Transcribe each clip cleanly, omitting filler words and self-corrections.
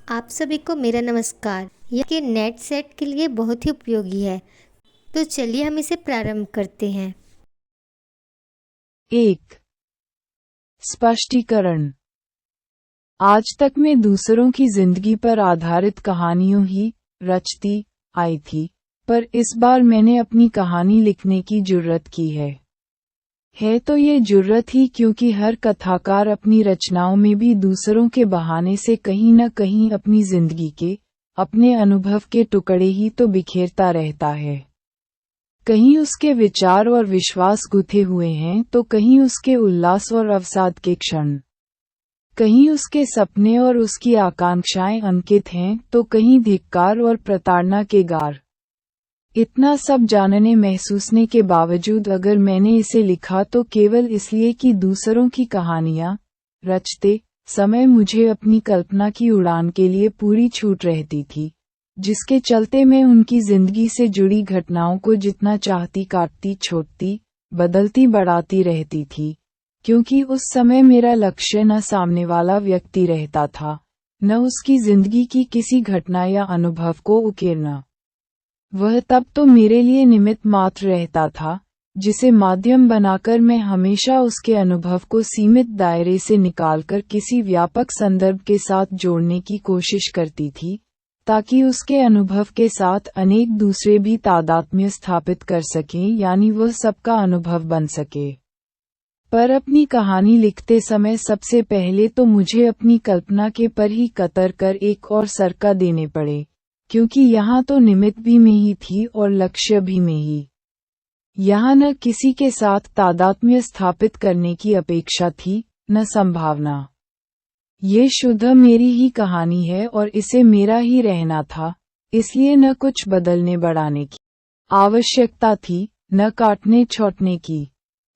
आप सभी को मेरा नमस्कार। यह के नेट सेट के लिए बहुत ही उपयोगी है। तो चलिए हम इसे प्रारंभ करते हैं। 1. स्पष्टीकरण। आज तक मैं दूसरों की जिंदगी पर आधारित कहानियों ही रचती आई थी, पर इस बार मैंने अपनी कहानी लिखने की जुर्रत की है तो ये जुर्रत ही क्योंकि हर कथाकार अपनी रचनाओं में भी दूसरों के बहाने से कहीं न कहीं अपनी जिंदगी के, अपने अनुभव के टुकड़े ही तो बिखेरता रहता है। कहीं उसके विचार और विश्वास गुथे हुए हैं तो कहीं उसके उल्लास और अवसाद के क्षण, कहीं उसके सपने और उसकी आकांक्षाएं अंकित हैं तो कहीं धिक्कार और प्रताड़ना के गार। इतना सब जानने महसूसने के बावजूद अगर मैंने इसे लिखा तो केवल इसलिए कि दूसरों की कहानियां रचते समय मुझे अपनी कल्पना की उड़ान के लिए पूरी छूट रहती थी, जिसके चलते मैं उनकी जिंदगी से जुड़ी घटनाओं को जितना चाहती काटती छोड़ती बदलती बढ़ाती रहती थी, क्योंकि उस समय मेरा लक्ष्य न सामने वाला व्यक्ति रहता था, न उसकी जिंदगी की किसी घटना या अनुभव को उकेरना। वह तब तो मेरे लिए निमित्त मात्र रहता था, जिसे माध्यम बनाकर मैं हमेशा उसके अनुभव को सीमित दायरे से निकालकर किसी व्यापक संदर्भ के साथ जोड़ने की कोशिश करती थी, ताकि उसके अनुभव के साथ अनेक दूसरे भी तादात्म्य स्थापित कर सकें, यानी वह सबका अनुभव बन सके। पर अपनी कहानी लिखते समय सबसे पहले तो मुझे अपनी कल्पना के पर ही कतर कर एक और सरका देने पड़े, क्योंकि यहाँ तो निमित्त भी में ही थी और लक्ष्य भी में ही। यहाँ न किसी के साथ तादात्म्य स्थापित करने की अपेक्षा थी, न संभावना। ये शुद्ध मेरी ही कहानी है और इसे मेरा ही रहना था, इसलिए न कुछ बदलने बढ़ाने की आवश्यकता थी, न काटने छौटने की।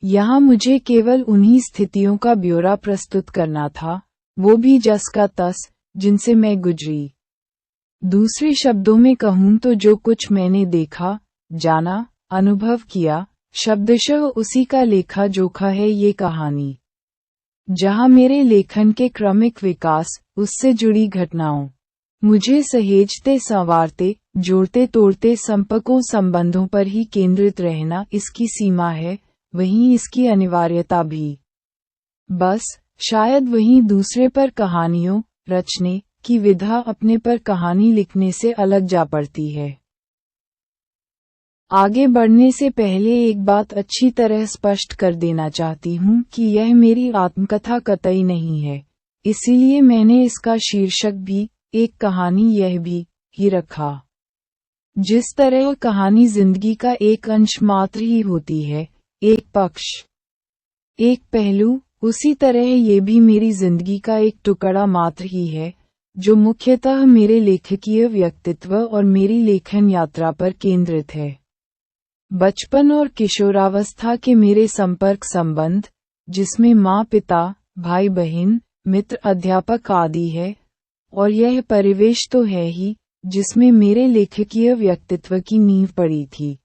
यहाँ मुझे केवल उन्हीं स्थितियों का ब्यौरा प्रस्तुत करना था, वो भी जस का तस, जिनसे मैं गुजरी। दूसरे शब्दों में कहूँ तो जो कुछ मैंने देखा, जाना, अनुभव किया, शब्दशः उसी का लेखा जोखा है ये कहानी। जहाँ मेरे लेखन के क्रमिक विकास, उससे जुड़ी घटनाओं, मुझे सहेजते संवारते, जोड़ते तोड़ते संपर्कों संबंधों पर ही केंद्रित रहना इसकी सीमा है, वहीं इसकी अनिवार्यता भी। बस, शायद वहीं दूसरे पर कहानियों रचने की विधा अपने पर कहानी लिखने से अलग जा पड़ती है। आगे बढ़ने से पहले एक बात अच्छी तरह स्पष्ट कर देना चाहती हूँ कि यह मेरी आत्मकथा कतई नहीं है, इसीलिए मैंने इसका शीर्षक भी एक कहानी यह भी ही रखा। जिस तरह कहानी जिंदगी का एक अंश मात्र ही होती है, एक पक्ष, एक पहलू, उसी तरह ये भी मेरी जिंदगी का एक टुकड़ा मात्र ही है, जो मुख्यतः मेरे लेखकीय व्यक्तित्व और मेरी लेखन यात्रा पर केंद्रित है। बचपन और किशोरावस्था के मेरे संपर्क संबंध, जिसमें माँ पिता, भाई बहन, मित्र अध्यापक आदि है, और यह परिवेश तो है ही, जिसमें मेरे लेखकीय व्यक्तित्व की नींव पड़ी थी।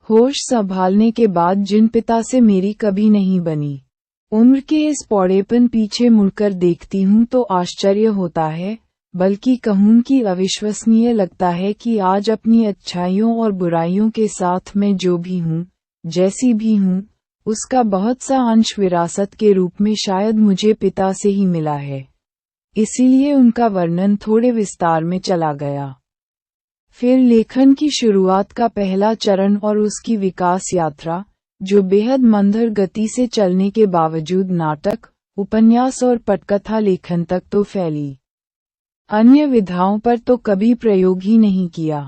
होश संभालने के बाद जिन पिता से मेरी कभी नहीं बनी, उम्र के इस पौड़ेपन पीछे मुड़कर देखती हूँ तो आश्चर्य होता है, बल्कि कहूँ कि अविश्वसनीय लगता है कि आज अपनी अच्छाइयों और बुराइयों के साथ मैं जो भी हूँ, जैसी भी हूँ, उसका बहुत सा अंश विरासत के रूप में शायद मुझे पिता से ही मिला है। इसीलिए उनका वर्णन थोड़े विस्तार में चला गया। फिर लेखन की शुरुआत का पहला चरण और उसकी विकास यात्रा, जो बेहद मंदर गति से चलने के बावजूद नाटक, उपन्यास और पटकथा लेखन तक तो फैली। अन्य विधाओं पर तो कभी प्रयोग ही नहीं किया।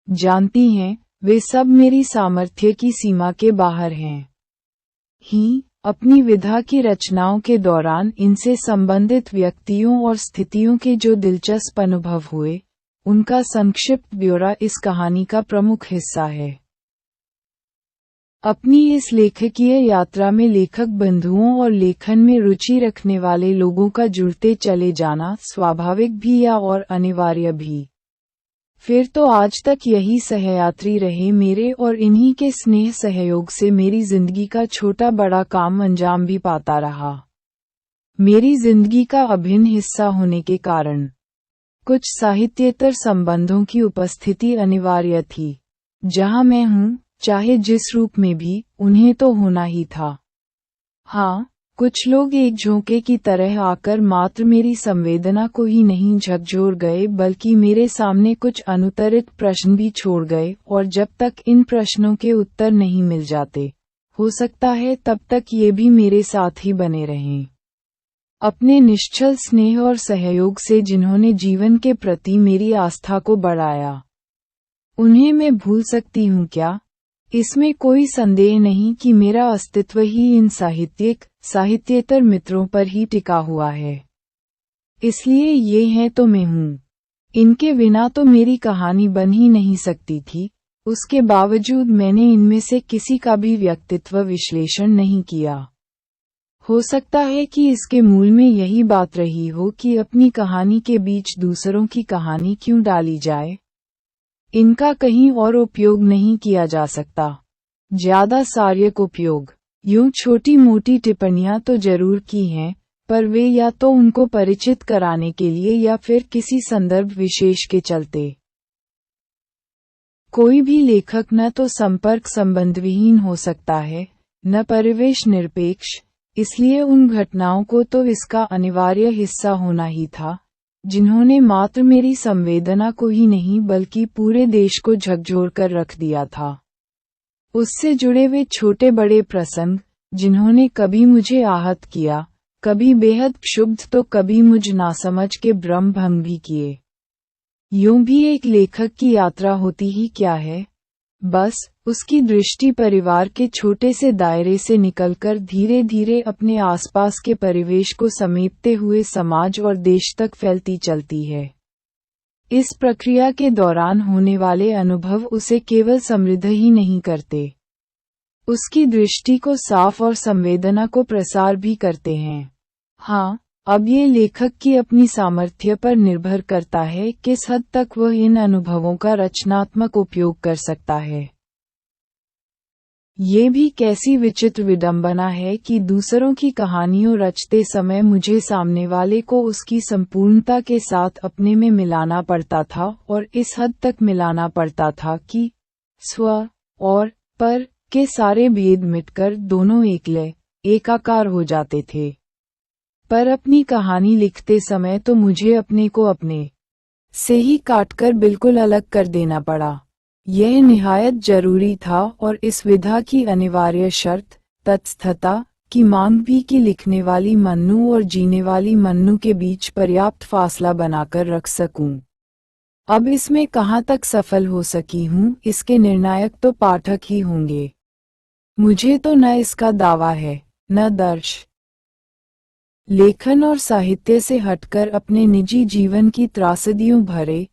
जानती हैं, वे सब मेरी सामर्थ्य की सीमा के बाहर हैं। अपनी विधा की रचनाओं के दौरान इनसे संबंधित व्यक्तियों और स्थितियों के जो दिलचस्प अनुभव हुए, उनका संक्षिप्त ब्यौरा इस कहानी का प्रमुख हिस्सा है। अपनी इस लेखकीय यात्रा में लेखक बंधुओं और लेखन में रुचि रखने वाले लोगों का जुड़ते चले जाना स्वाभाविक भी या और अनिवार्य भी। फिर तो आज तक यही सहयात्री रहे मेरे, और इन्हीं के स्नेह सहयोग से मेरी जिंदगी का छोटा बड़ा काम अंजाम भी पाता रहा। मेरी जिंदगी का अभिन्न हिस्सा होने के कारण कुछ साहित्येतर संबंधों की उपस्थिति अनिवार्य थी। जहां मैं हूं, चाहे जिस रूप में भी, उन्हें तो होना ही था। हाँ, कुछ लोग एक झोंके की तरह आकर मात्र मेरी संवेदना को ही नहीं झकझोर गए बल्कि मेरे सामने कुछ अनुत्तरित प्रश्न भी छोड़ गए, और जब तक इन प्रश्नों के उत्तर नहीं मिल जाते, हो सकता है तब तक ये भी मेरे साथ ही बने रहें। अपने निश्चल स्नेह और सहयोग से जिन्होंने जीवन के प्रति मेरी आस्था को बढ़ाया, उन्हें मैं भूल सकती हूँ क्या? इसमें कोई संदेह नहीं कि मेरा अस्तित्व ही इन साहित्येतर मित्रों पर ही टिका हुआ है। इसलिए ये हैं तो मैं हूँ। इनके बिना तो मेरी कहानी बन ही नहीं सकती थी। उसके बावजूद मैंने इनमें से किसी का भी व्यक्तित्व विश्लेषण नहीं किया। हो सकता है कि इसके मूल में यही बात रही हो कि अपनी कहानी के बीच दूसरों की कहानी क्यों डाली जाए। इनका कहीं और उपयोग नहीं किया जा सकता। ज्यादा सार्थक उपयोग। यूं छोटी मोटी टिप्पणियां तो जरूर की हैं, पर वे या तो उनको परिचित कराने के लिए या फिर किसी संदर्भ विशेष के चलते। कोई भी लेखक न तो संपर्क संबंधविहीन हो सकता है, न परिवेश निरपेक्ष, इसलिए उन घटनाओं को तो इसका अनिवार्य हिस्सा होना ही था, जिन्होंने मात्र मेरी संवेदना को ही नहीं बल्कि पूरे देश को झकझोर कर रख दिया था। उससे जुड़े वे छोटे बड़े प्रसंग, जिन्होंने कभी मुझे आहत किया, कभी बेहद क्षुब्ध तो कभी मुझ नासमझ के भ्रम भंग भी किए। यूं भी एक लेखक की यात्रा होती ही क्या है, बस उसकी दृष्टि परिवार के छोटे से दायरे से निकलकर धीरे धीरे अपने आसपास के परिवेश को समेटते हुए समाज और देश तक फैलती चलती है। इस प्रक्रिया के दौरान होने वाले अनुभव उसे केवल समृद्ध ही नहीं करते, उसकी दृष्टि को साफ और संवेदना को प्रसार भी करते हैं। हाँ, अब ये लेखक की अपनी सामर्थ्य पर निर्भर करता है किस हद तक वह इन अनुभवों का रचनात्मक उपयोग कर सकता है। ये भी कैसी विचित्र विडंबना है कि दूसरों की कहानियों रचते समय मुझे सामने वाले को उसकी संपूर्णता के साथ अपने में मिलाना पड़ता था, और इस हद तक मिलाना पड़ता था कि स्व और पर के सारे भेद मिटकर दोनों एकाकार हो जाते थे। पर अपनी कहानी लिखते समय तो मुझे अपने को अपने से ही काटकर बिल्कुल अलग कर देना पड़ा। यह निहायत जरूरी था, और इस विधा की अनिवार्य शर्त तटस्थता की मांग भी कि लिखने वाली मन्नू और जीने वाली मन्नू के बीच पर्याप्त फासला बनाकर रख सकूं। अब इसमें कहाँ तक सफल हो सकी हूँ, इसके निर्णायक तो पाठक ही होंगे। मुझे तो न इसका दावा है, न दर्श। लेखन और साहित्य से हटकर अपने निजी जीवन की त्रासदियों भरे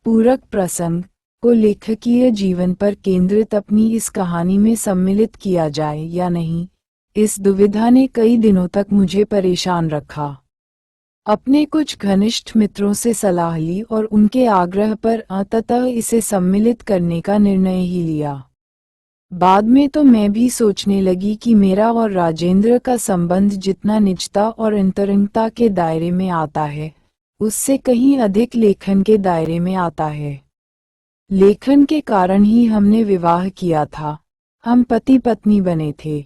पूरक प्रसंग को लेखकीय जीवन पर केंद्रित अपनी इस कहानी में सम्मिलित किया जाए या नहीं, इस दुविधा ने कई दिनों तक मुझे परेशान रखा। अपने कुछ घनिष्ठ मित्रों से सलाह ली और उनके आग्रह पर अंततः इसे सम्मिलित करने का निर्णय ही लिया। बाद में तो मैं भी सोचने लगी कि मेरा और राजेंद्र का संबंध जितना निजता और अंतरंगता के दायरे में आता है, उससे कहीं अधिक लेखन के दायरे में आता है। लेखन के कारण ही हमने विवाह किया था, हम पति पत्नी बने थे।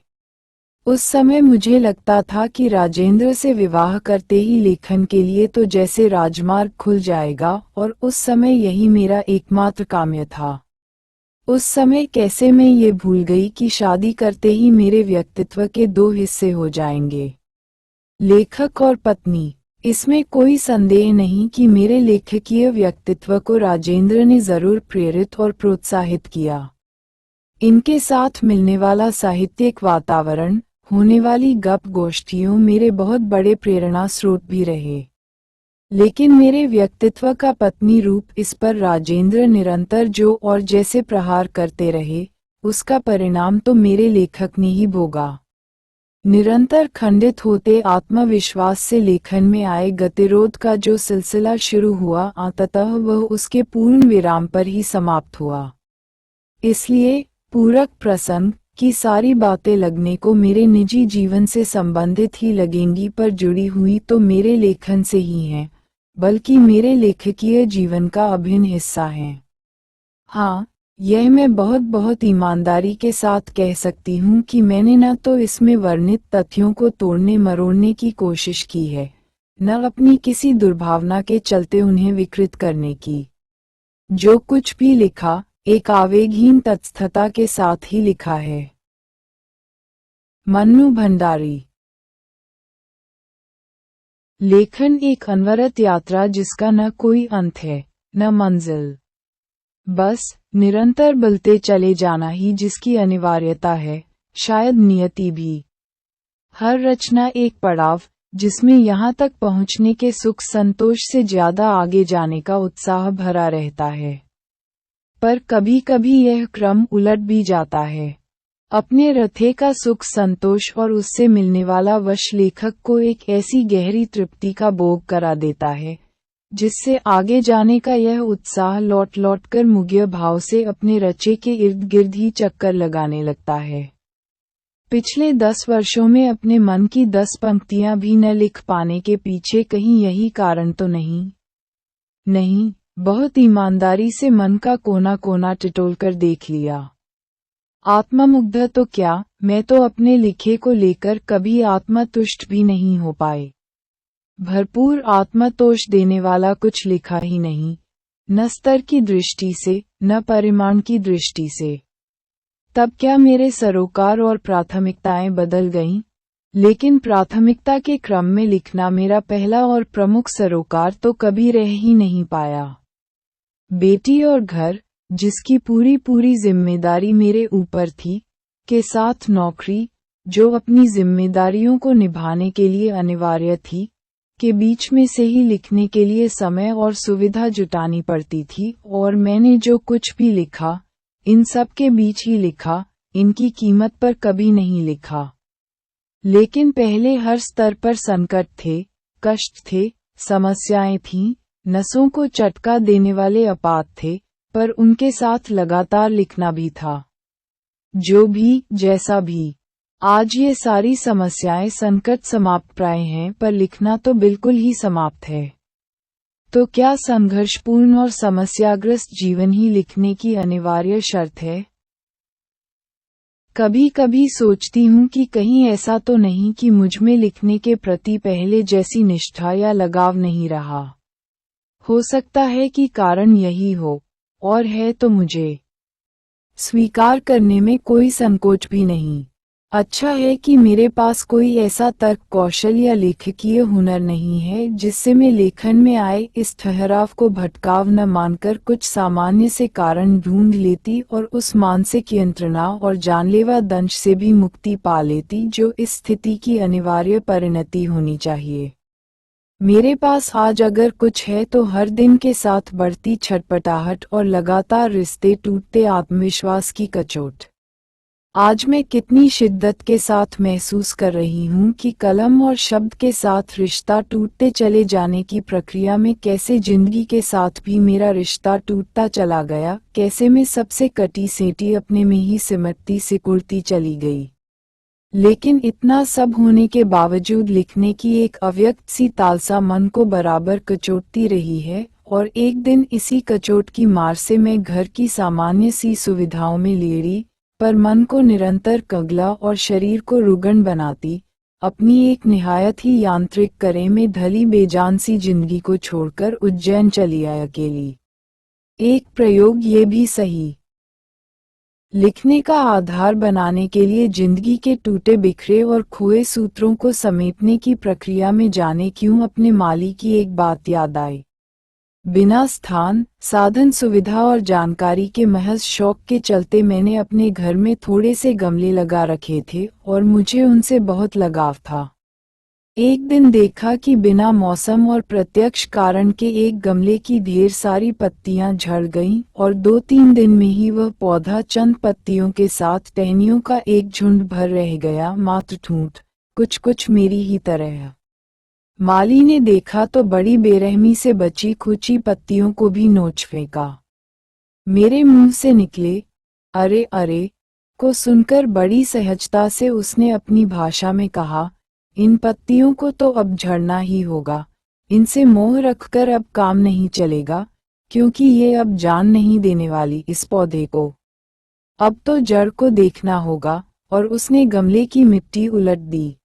उस समय मुझे लगता था कि राजेंद्र से विवाह करते ही लेखन के लिए तो जैसे राजमार्ग खुल जाएगा, और उस समय यही मेरा एकमात्र काम्य था। उस समय कैसे मैं ये भूल गई कि शादी करते ही मेरे व्यक्तित्व के दो हिस्से हो जाएंगे, लेखक और पत्नी। इसमें कोई संदेह नहीं कि मेरे लेखकीय व्यक्तित्व को राजेंद्र ने जरूर प्रेरित और प्रोत्साहित किया। इनके साथ मिलने वाला साहित्यिक वातावरण, होने वाली गप गोष्ठियों मेरे बहुत बड़े प्रेरणा स्रोत भी रहे। लेकिन मेरे व्यक्तित्व का पत्नी रूप इस पर राजेंद्र निरंतर जो और जैसे प्रहार करते रहे, उसका परिणाम तो मेरे लेखक ने ही भोगा। निरंतर खंडित होते आत्मविश्वास से लेखन में आए गतिरोध का जो सिलसिला शुरू हुआ, अंततः वह उसके पूर्ण विराम पर ही समाप्त हुआ। इसलिए पूरक प्रसंग की सारी बातें लगने को मेरे निजी जीवन से संबंधित ही लगेंगी, पर जुड़ी हुई तो मेरे लेखन से ही हैं, बल्कि मेरे लेखकीय जीवन का अभिन्न हिस्सा हैं। हाँ, यह मैं बहुत बहुत ईमानदारी के साथ कह सकती हूँ कि मैंने न तो इसमें वर्णित तथ्यों को तोड़ने मरोड़ने की कोशिश की है, न अपनी किसी दुर्भावना के चलते उन्हें विकृत करने की। जो कुछ भी लिखा, एक आवेगहीन तत्स्थता के साथ ही लिखा है। मन्नू भंडारी। लेखन एक अनवरत यात्रा जिसका न कोई अंत है, न मंजिल। बस निरंतर बलते चले जाना ही जिसकी अनिवार्यता है, शायद नियति भी। हर रचना एक पड़ाव, जिसमें यहाँ तक पहुँचने के सुख संतोष से ज्यादा आगे जाने का उत्साह भरा रहता है। पर कभी कभी यह क्रम उलट भी जाता है। अपने रथे का सुख संतोष और उससे मिलने वाला वश लेखक को एक ऐसी गहरी तृप्ति का भोग करा देता है, जिससे आगे जाने का यह उत्साह लौट लौट कर मुग्य भाव से अपने रचे के इर्द गिर्द ही चक्कर लगाने लगता है। पिछले 10 वर्षों में अपने मन की 10 पंक्तियां भी न लिख पाने के पीछे कहीं यही कारण तो नहीं? नहीं, बहुत ईमानदारी से मन का कोना कोना टिटोल कर देख लिया। आत्ममुग्ध तो क्या, मैं तो अपने लिखे को लेकर कभी आत्मतुष्ट भी नहीं हो पाए। भरपूर आत्मतोष देने वाला कुछ लिखा ही नहीं, न स्तर की दृष्टि से, न परिमाण की दृष्टि से। तब क्या मेरे सरोकार और प्राथमिकताएं बदल गईं? लेकिन प्राथमिकता के क्रम में लिखना मेरा पहला और प्रमुख सरोकार तो कभी रह ही नहीं पाया। बेटी और घर, जिसकी पूरी पूरी जिम्मेदारी मेरे ऊपर थी, के साथ नौकरी, जो अपनी जिम्मेदारियों को निभाने के लिए अनिवार्य थी, के बीच में से ही लिखने के लिए समय और सुविधा जुटानी पड़ती थी। और मैंने जो कुछ भी लिखा, इन सब के बीच ही लिखा, इनकी कीमत पर कभी नहीं लिखा। लेकिन पहले हर स्तर पर संकट थे, कष्ट थे, समस्याएं थीं, नसों को चटका देने वाले आपात थे, पर उनके साथ लगातार लिखना भी था। जो भी, जैसा भी। आज ये सारी समस्याएं संकट समाप्त प्राय हैं, पर लिखना तो बिल्कुल ही समाप्त है। तो क्या संघर्षपूर्ण और समस्याग्रस्त जीवन ही लिखने की अनिवार्य शर्त है? कभी कभी सोचती हूँ कि कहीं ऐसा तो नहीं कि मुझमें लिखने के प्रति पहले जैसी निष्ठा या लगाव नहीं रहा। हो सकता है कि कारण यही हो, और है तो मुझे स्वीकार करने में कोई संकोच भी नहीं। अच्छा है कि मेरे पास कोई ऐसा तर्क कौशल या लेखकीय हुनर नहीं है जिससे मैं लेखन में आए इस ठहराव को भटकाव न मानकर कुछ सामान्य से कारण ढूंढ लेती और उस मानसिक यंत्रणा और जानलेवा दंश से भी मुक्ति पा लेती जो इस स्थिति की अनिवार्य परिणति होनी चाहिए। मेरे पास आज अगर कुछ है तो हर दिन के साथ बढ़ती छटपटाहट और लगातार रिश्ते टूटते आत्मविश्वास की कचोट। आज मैं कितनी शिद्दत के साथ महसूस कर रही हूँ कि कलम और शब्द के साथ रिश्ता टूटते चले जाने की प्रक्रिया में कैसे जिंदगी के साथ भी मेरा रिश्ता टूटता चला गया, कैसे मैं सबसे कटी सेटी अपने में ही सिमटती सिकुड़ती चली गई। लेकिन इतना सब होने के बावजूद लिखने की एक अव्यक्त सी तालसा मन को बराबर कचोटती रही है, और एक दिन इसी कचोट की मार से मैं घर की सामान्य सी सुविधाओं में लेड़ी, पर मन को निरंतर कगला और शरीर को रुगण बनाती, अपनी एक निहायत ही यांत्रिक करे में ढली बेजान सी जिंदगी को छोड़कर उज्जैन चली आई अकेली। एक प्रयोग ये भी सही। लिखने का आधार बनाने के लिए जिंदगी के टूटे बिखरे और खोए सूत्रों को समेटने की प्रक्रिया में जाने क्यों अपने माली की एक बात याद आई। बिना स्थान, साधन सुविधा और जानकारी के महज शौक के चलते मैंने अपने घर में थोड़े से गमले लगा रखे थे और मुझे उनसे बहुत लगाव था। एक दिन देखा कि बिना मौसम और प्रत्यक्ष कारण के एक गमले की ढेर सारी पत्तियां झड़ गईं और 2-3 दिन में ही वह पौधा चंद पत्तियों के साथ टहनियों का एक झुंड भर रह गया, मात्र ठूंठ, कुछ कुछ मेरी ही तरह। माली ने देखा तो बड़ी बेरहमी से बची खुची पत्तियों को भी नोच फेंका। मेरे मुंह से निकले अरे अरे को सुनकर बड़ी सहजता से उसने अपनी भाषा में कहा, इन पत्तियों को तो अब झड़ना ही होगा, इनसे मोह रखकर अब काम नहीं चलेगा, क्योंकि ये अब जान नहीं देने वाली इस पौधे को। अब तो जड़ को देखना होगा। और उसने गमले की मिट्टी उलट दी।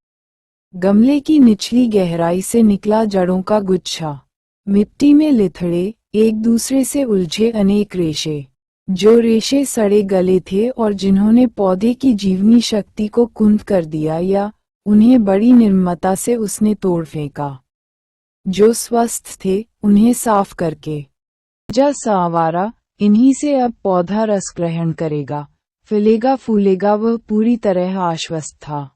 गमले की निचली गहराई से निकला जड़ों का गुच्छा। मिट्टी में लिथड़े, एक दूसरे से उलझे अनेक रेशे, जो रेशे सड़े गले थे और जिन्होंने पौधे की जीवनी शक्ति को कुंद कर दिया, या उन्हें बड़ी निर्ममता से उसने तोड़ फेंका। जो स्वस्थ थे उन्हें साफ करके जा संवारा। इन्हीं से अब पौधा रस ग्रहण करेगा, फैलेगा फूलेगा। वह पूरी तरह आश्वस्त था।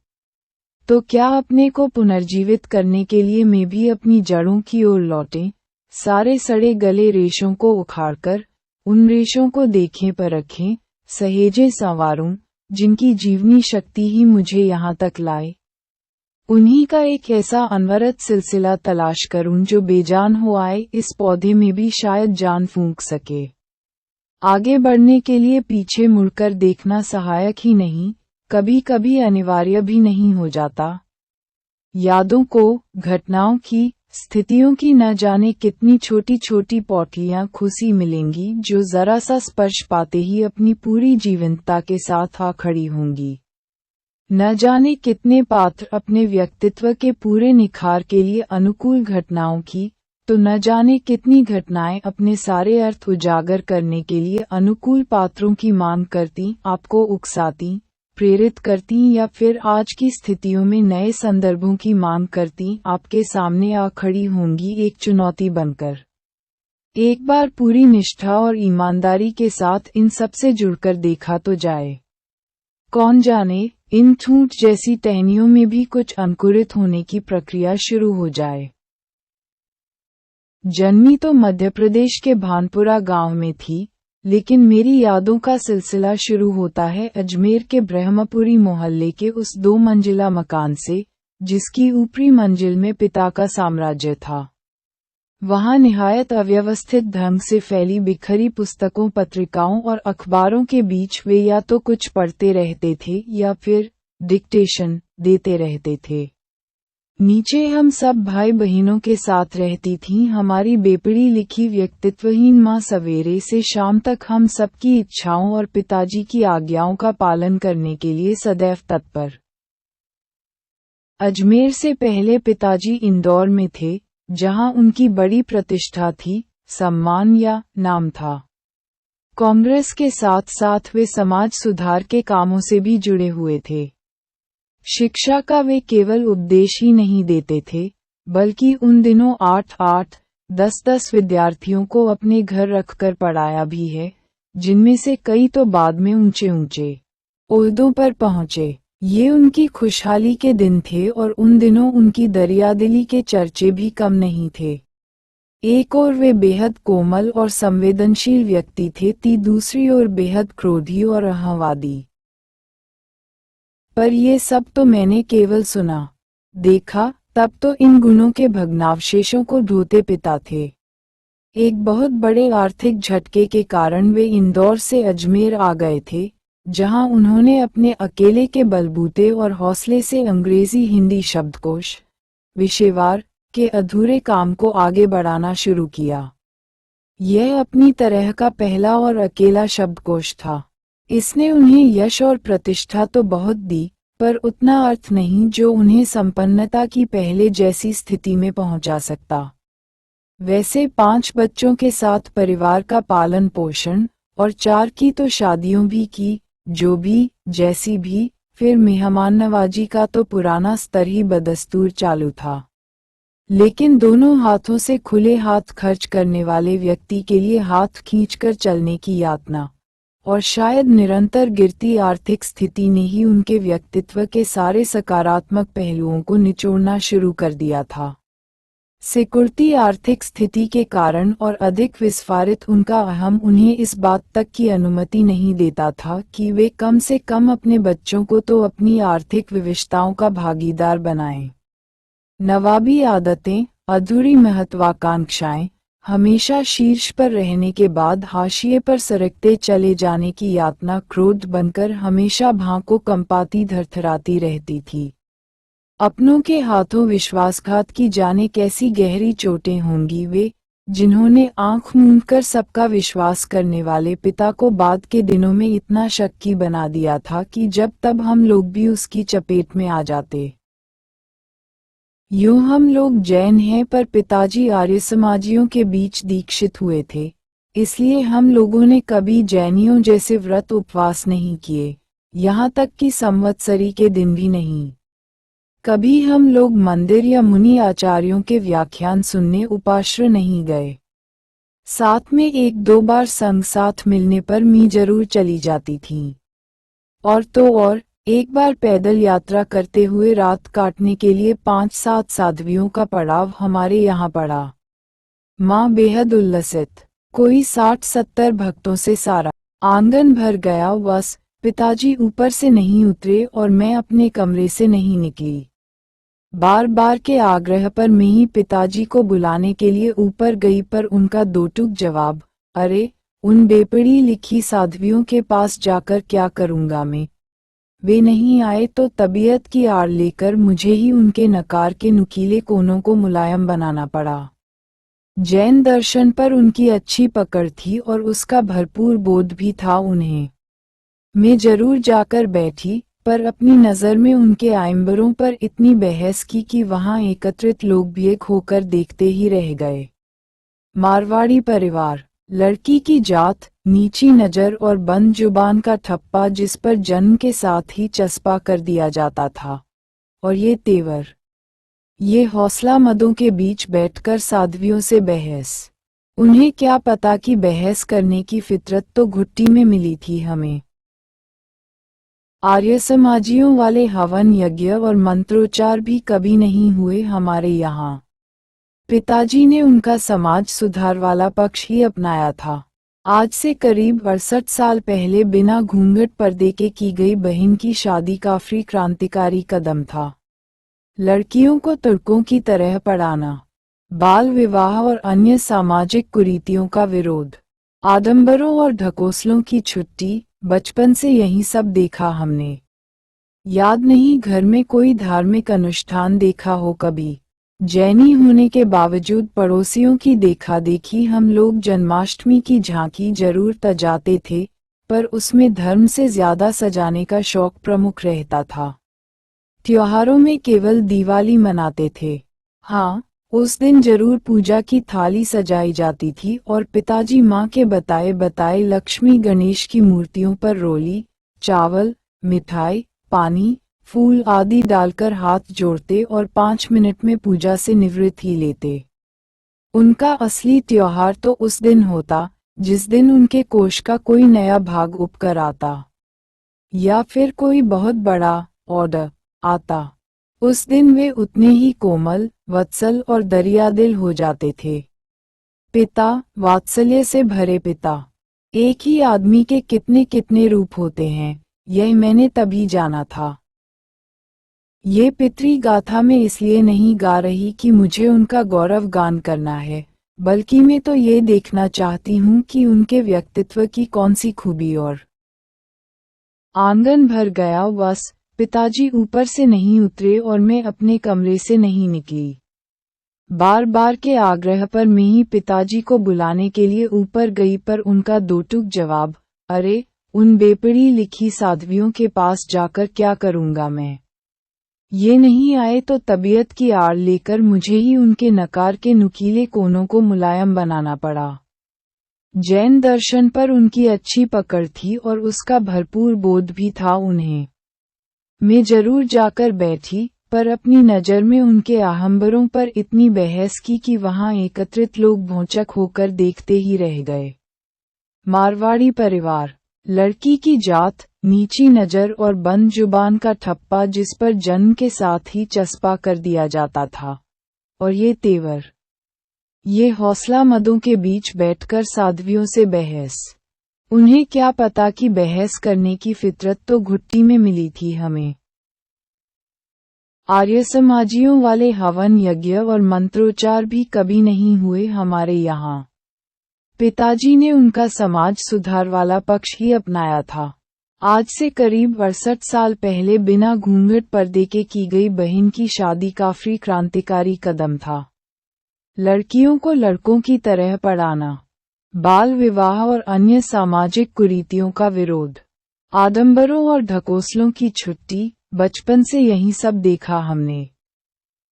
तो क्या अपने को पुनर्जीवित करने के लिए मैं भी अपनी जड़ों की ओर लौटें, सारे सड़े गले रेशों को उखाड़कर उन रेशों को देखें परखें, सहेजे संवारूं, जिनकी जीवनी शक्ति ही मुझे यहाँ तक लाए। उन्हीं का एक ऐसा अनवरत सिलसिला तलाश करूं जो बेजान हो आए, इस पौधे में भी शायद जान फूंक सके। आगे बढ़ने के लिए पीछे मुड़कर देखना सहायक ही नहीं, कभी कभी अनिवार्य भी नहीं हो जाता। यादों को, घटनाओं की, स्थितियों की न जाने कितनी छोटी छोटी पौटलियां खुशी मिलेंगी, जो जरा सा स्पर्श पाते ही अपनी पूरी जीवंतता के साथ आ खड़ी होंगी। न जाने कितने पात्र अपने व्यक्तित्व के पूरे निखार के लिए अनुकूल घटनाओं की, तो न जाने कितनी घटनाएं अपने सारे अर्थ उजागर करने के लिए अनुकूल पात्रों की मांग करती, आपको उकसाती, प्रेरित करती, या फिर आज की स्थितियों में नए संदर्भों की मांग करती, आपके सामने आ खड़ी होंगी एक चुनौती बनकर। एक बार पूरी निष्ठा और ईमानदारी के साथ इन सबसे जुड़कर देखा तो जाए। कौन जाने, इन ठूंठ जैसी टहनियों में भी कुछ अंकुरित होने की प्रक्रिया शुरू हो जाए। जन्मी तो मध्य प्रदेश के भानपुरा गांव में थी, लेकिन मेरी यादों का सिलसिला शुरू होता है अजमेर के ब्रह्मपुरी मोहल्ले के उस 2 मंजिला मकान से, जिसकी ऊपरी मंजिल में पिता का साम्राज्य था। वहां निहायत अव्यवस्थित ढंग से फैली बिखरी पुस्तकों, पत्रिकाओं और अखबारों के बीच वे या तो कुछ पढ़ते रहते थे या फिर डिक्टेशन देते रहते थे। नीचे हम सब भाई बहनों के साथ रहती थीं हमारी बेपड़ी लिखी व्यक्तित्वहीन माँ। सवेरे से शाम तक हम सबकी इच्छाओं और पिताजी की आज्ञाओं का पालन करने के लिए सदैव तत्पर। अजमेर से पहले पिताजी इंदौर में थे, जहां उनकी बड़ी प्रतिष्ठा थी, सम्मान या नाम था। कांग्रेस के साथ साथ वे समाज सुधार के कामों से भी जुड़े हुए थे। शिक्षा का वे केवल उपदेश ही नहीं देते थे, बल्कि उन दिनों 8-8, 10-10 विद्यार्थियों को अपने घर रखकर पढ़ाया भी है, जिनमें से कई तो बाद में ऊंचे ऊंचे ओहदों पर पहुंचे। ये उनकी खुशहाली के दिन थे और उन दिनों उनकी दरियादिली के चर्चे भी कम नहीं थे। एक ओर वे बेहद कोमल और संवेदनशील व्यक्ति थे, दूसरी ओर बेहद क्रोधी और अहंवादी। पर ये सब तो मैंने केवल सुना, देखा, तब तो इन गुणों के भग्नावशेषों को ढोते पिता थे। एक बहुत बड़े आर्थिक झटके के कारण वे इंदौर से अजमेर आ गए थे, जहां उन्होंने अपने अकेले के बलबूते और हौसले से अंग्रेजी हिंदी शब्दकोश, विषयवार के अधूरे काम को आगे बढ़ाना शुरू किया। यह अपनी तरह का पहला और अकेला शब्दकोश था। इसने उन्हें यश और प्रतिष्ठा तो बहुत दी, पर उतना अर्थ नहीं जो उन्हें संपन्नता की पहले जैसी स्थिति में पहुंचा सकता। वैसे 5 बच्चों के साथ परिवार का पालन पोषण, और 4 की तो शादियों भी की, जो भी, जैसी भी, फिर मेहमान नवाजी का तो पुराना स्तर ही बदस्तूर चालू था। लेकिन दोनों हाथों से खुले हाथ खर्च करने वाले व्यक्ति के लिए हाथ खींचकर चलने की यातना, और शायद निरंतर गिरती आर्थिक स्थिति ने ही उनके व्यक्तित्व के सारे सकारात्मक पहलुओं को निचोड़ना शुरू कर दिया था। सिकुड़ती आर्थिक स्थिति के कारण और अधिक विस्फारित उनका अहम उन्हें इस बात तक की अनुमति नहीं देता था कि वे कम से कम अपने बच्चों को तो अपनी आर्थिक विविधताओं का भागीदार बनाएं। नवाबी आदतें, अधूरी महत्वाकांक्षाएं, हमेशा शीर्ष पर रहने के बाद हाशिए पर सरकते चले जाने की यातना क्रोध बनकर हमेशा भां को कंपाती धरथराती रहती थी। अपनों के हाथों विश्वासघात की जाने कैसी गहरी चोटें होंगी वे, जिन्होंने आंख मूंदकर सबका विश्वास करने वाले पिता को बाद के दिनों में इतना शक्की बना दिया था कि जब तब हम लोग भी उसकी चपेट में आ जाते। यूं हम लोग जैन हैं पर पिताजी आर्य समाजियों के बीच दीक्षित हुए थे, इसलिए हम लोगों ने कभी जैनियों जैसे व्रत उपवास नहीं किए, यहाँ तक कि संवत्सरी के दिन भी नहीं। कभी हम लोग मंदिर या मुनि आचार्यों के व्याख्यान सुनने उपाश्रय नहीं गए। साथ में एक दो बार संग साथ मिलने पर मी जरूर चली जाती थीं। और तो और, एक बार पैदल यात्रा करते हुए रात काटने के लिए 5-7 साध्वियों का पड़ाव हमारे यहाँ पड़ा। माँ बेहद उल्लसित, कोई 60-70 भक्तों से सारा आंगन भर गया। बस पिताजी ऊपर से नहीं उतरे और मैं अपने कमरे से नहीं निकली। बार बार के आग्रह पर मैं ही पिताजी को बुलाने के लिए ऊपर गई पर उनका दो टूक जवाब, अरे उन बेपड़ी लिखी साध्वियों के पास जाकर क्या करूंगा मैं। वे नहीं आए तो तबीयत की आड़ लेकर मुझे ही उनके नकार के नुकीले कोनों को मुलायम बनाना पड़ा। जैन दर्शन पर उनकी अच्छी पकड़ थी और उसका भरपूर बोध भी था उन्हें। मैं जरूर जाकर बैठी, पर अपनी नज़र में उनके आइंबरों पर इतनी बहस की कि वहां एकत्रित लोग भी एक होकर देखते ही रह गए। मारवाड़ी परिवार, लड़की की जात, नीची नज़र और बंद जुबान का ठप्पा जिस पर जन्म के साथ ही चस्पा कर दिया जाता था, और ये तेवर, ये हौसला मदों के बीच बैठकर साध्वियों से बहस। उन्हें क्या पता कि बहस करने की फितरत तो घुट्टी में मिली थी हमें। आर्य समाजियों वाले हवन यज्ञ और मंत्रोच्चार भी कभी नहीं हुए हमारे यहाँ। पिताजी ने उनका समाज सुधार वाला पक्ष ही अपनाया था। आज से करीब 68 साल पहले बिना घूंघट पर्दे के की गई बहन की शादी काफी क्रांतिकारी कदम था। लड़कियों को तुर्कों की तरह पढ़ाना, बाल विवाह और अन्य सामाजिक कुरीतियों का विरोध, आडंबरों और ढकोसलों की छुट्टी, बचपन से यही सब देखा हमने। याद नहीं घर में कोई धार्मिक अनुष्ठान देखा हो कभी। जैनी होने के बावजूद पड़ोसियों की देखा देखी हम लोग जन्माष्टमी की झांकी जरूर सजाते थे, पर उसमें धर्म से ज्यादा सजाने का शौक प्रमुख रहता था। त्योहारों में केवल दिवाली मनाते थे। हाँ, उस दिन जरूर पूजा की थाली सजाई जाती थी और पिताजी माँ के बताए बताए लक्ष्मी गणेश की मूर्तियों पर रोली, चावल, मिठाई, पानी, फूल आदि डालकर हाथ जोड़ते और 5 मिनट में पूजा से निवृत्त ही लेते। उनका असली त्योहार तो उस दिन होता जिस दिन उनके कोष का कोई नया भाग उपकर आता, या फिर कोई बहुत बड़ा ऑर्डर आता। उस दिन वे उतने ही कोमल, वत्सल और दरियादिल हो जाते थे। पिता, वात्सल्य से भरे पिता। एक ही आदमी के कितने कितने रूप होते हैं, यह मैंने तभी जाना था। ये पितृ गाथा में इसलिए नहीं गा रही कि मुझे उनका गौरव गान करना है, बल्कि मैं तो ये देखना चाहती हूँ कि उनके व्यक्तित्व की कौन सी खूबी और। आंगन भर गया। बस पिताजी ऊपर से नहीं उतरे और मैं अपने कमरे से नहीं निकली। बार बार के आग्रह पर मैं ही पिताजी को बुलाने के लिए ऊपर गई पर उनका दो टूक जवाब, अरे उन बेपड़ी लिखी साध्वियों के पास जाकर क्या करूंगा मैं। ये नहीं आए तो तबीयत की आड़ लेकर मुझे ही उनके नकार के नुकीले कोनों को मुलायम बनाना पड़ा। जैन दर्शन पर उनकी अच्छी पकड़ थी और उसका भरपूर बोध भी था उन्हें। मैं जरूर जाकर बैठी, पर अपनी नज़र में उनके आहंबरों पर इतनी बहस की कि वहां एकत्रित लोग भौचक होकर देखते ही रह गए। मारवाड़ी परिवार, लड़की की जात, नीची नज़र और बंद जुबान का ठप्पा जिस पर जन्म के साथ ही चस्पा कर दिया जाता था, और ये तेवर, ये हौसला मदों के बीच बैठकर साध्वियों से बहस। उन्हें क्या पता कि बहस करने की फितरत तो घुट्टी में मिली थी हमें। आर्य समाजियों वाले हवन यज्ञ और मंत्रोच्चार भी कभी नहीं हुए हमारे यहाँ। पिताजी ने उनका समाज सुधार वाला पक्ष ही अपनाया था। आज से करीब 68 साल पहले बिना घूंघट पर्दे के की गई बहन की शादी काफी क्रांतिकारी कदम था। लड़कियों को लड़कों की तरह पढ़ाना, बाल विवाह और अन्य सामाजिक कुरीतियों का विरोध, आडंबरों और ढकोसलों की छुट्टी, बचपन से यही सब देखा हमने।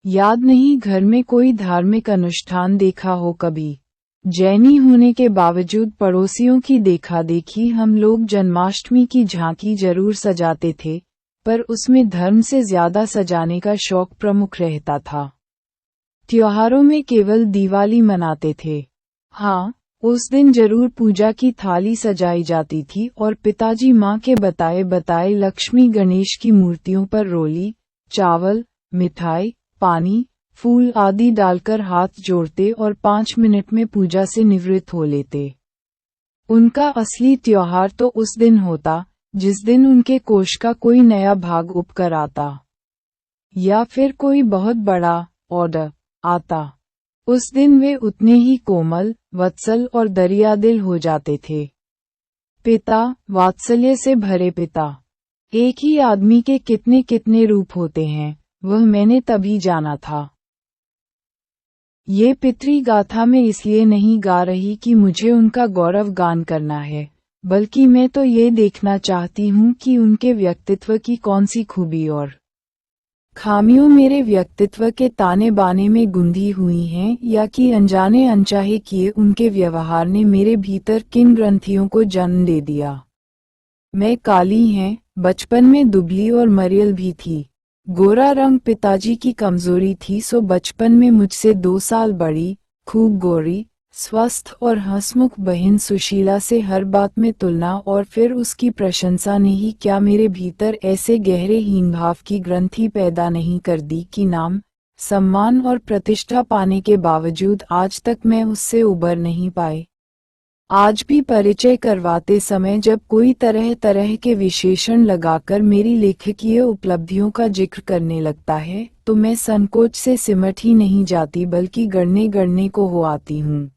याद नहीं घर में कोई धार्मिक अनुष्ठान देखा हो कभी। जैनी होने के बावजूद पड़ोसियों की देखा देखी हम लोग जन्माष्टमी की झांकी जरूर सजाते थे, पर उसमें धर्म से ज्यादा सजाने का शौक प्रमुख रहता था। त्योहारों में केवल दिवाली मनाते थे। हाँ, उस दिन जरूर पूजा की थाली सजाई जाती थी और पिताजी माँ के बताए बताए लक्ष्मी गणेश की मूर्तियों पर रोली, चावल, मिठाई, पानी, फूल आदि डालकर हाथ जोड़ते और 5 मिनट में पूजा से निवृत्त हो लेते। उनका असली त्योहार तो उस दिन होता जिस दिन उनके कोष का कोई नया भाग उपकर आता, या फिर कोई बहुत बड़ा ऑर्डर आता। उस दिन वे उतने ही कोमल, वत्सल और दरियादिल हो जाते थे। पिता, वात्सल्य से भरे पिता। एक ही आदमी के कितने कितने रूप होते हैं, वह मैंने तभी जाना था। ये पितृ गाथा मैं इसलिए नहीं गा रही कि मुझे उनका गौरव गान करना है, बल्कि मैं तो ये देखना चाहती हूँ कि उनके व्यक्तित्व की कौन सी खूबी और खामियों मेरे व्यक्तित्व के ताने बाने में गुंधी हुई हैं, या कि अनजाने अनचाहे किए उनके व्यवहार ने मेरे भीतर किन ग्रंथियों को जन्म दे दिया। मैं काली हैं, बचपन में दुबली और मरियल भी थी। गोरा रंग पिताजी की कमजोरी थी, सो बचपन में मुझसे 2 साल बड़ी, खूब गोरी, स्वस्थ और हंसमुख बहन सुशीला से हर बात में तुलना और फिर उसकी प्रशंसा ने ही क्या मेरे भीतर ऐसे गहरे हीन भाव की ग्रंथि पैदा नहीं कर दी कि नाम, सम्मान और प्रतिष्ठा पाने के बावजूद आज तक मैं उससे उबर नहीं पाई। आज भी परिचय करवाते समय जब कोई तरह तरह के विशेषण लगाकर मेरी लेखकीय उपलब्धियों का जिक्र करने लगता है, तो मैं संकोच से सिमट ही नहीं जाती बल्कि गड़ने गड़ने को हो आती हूँ।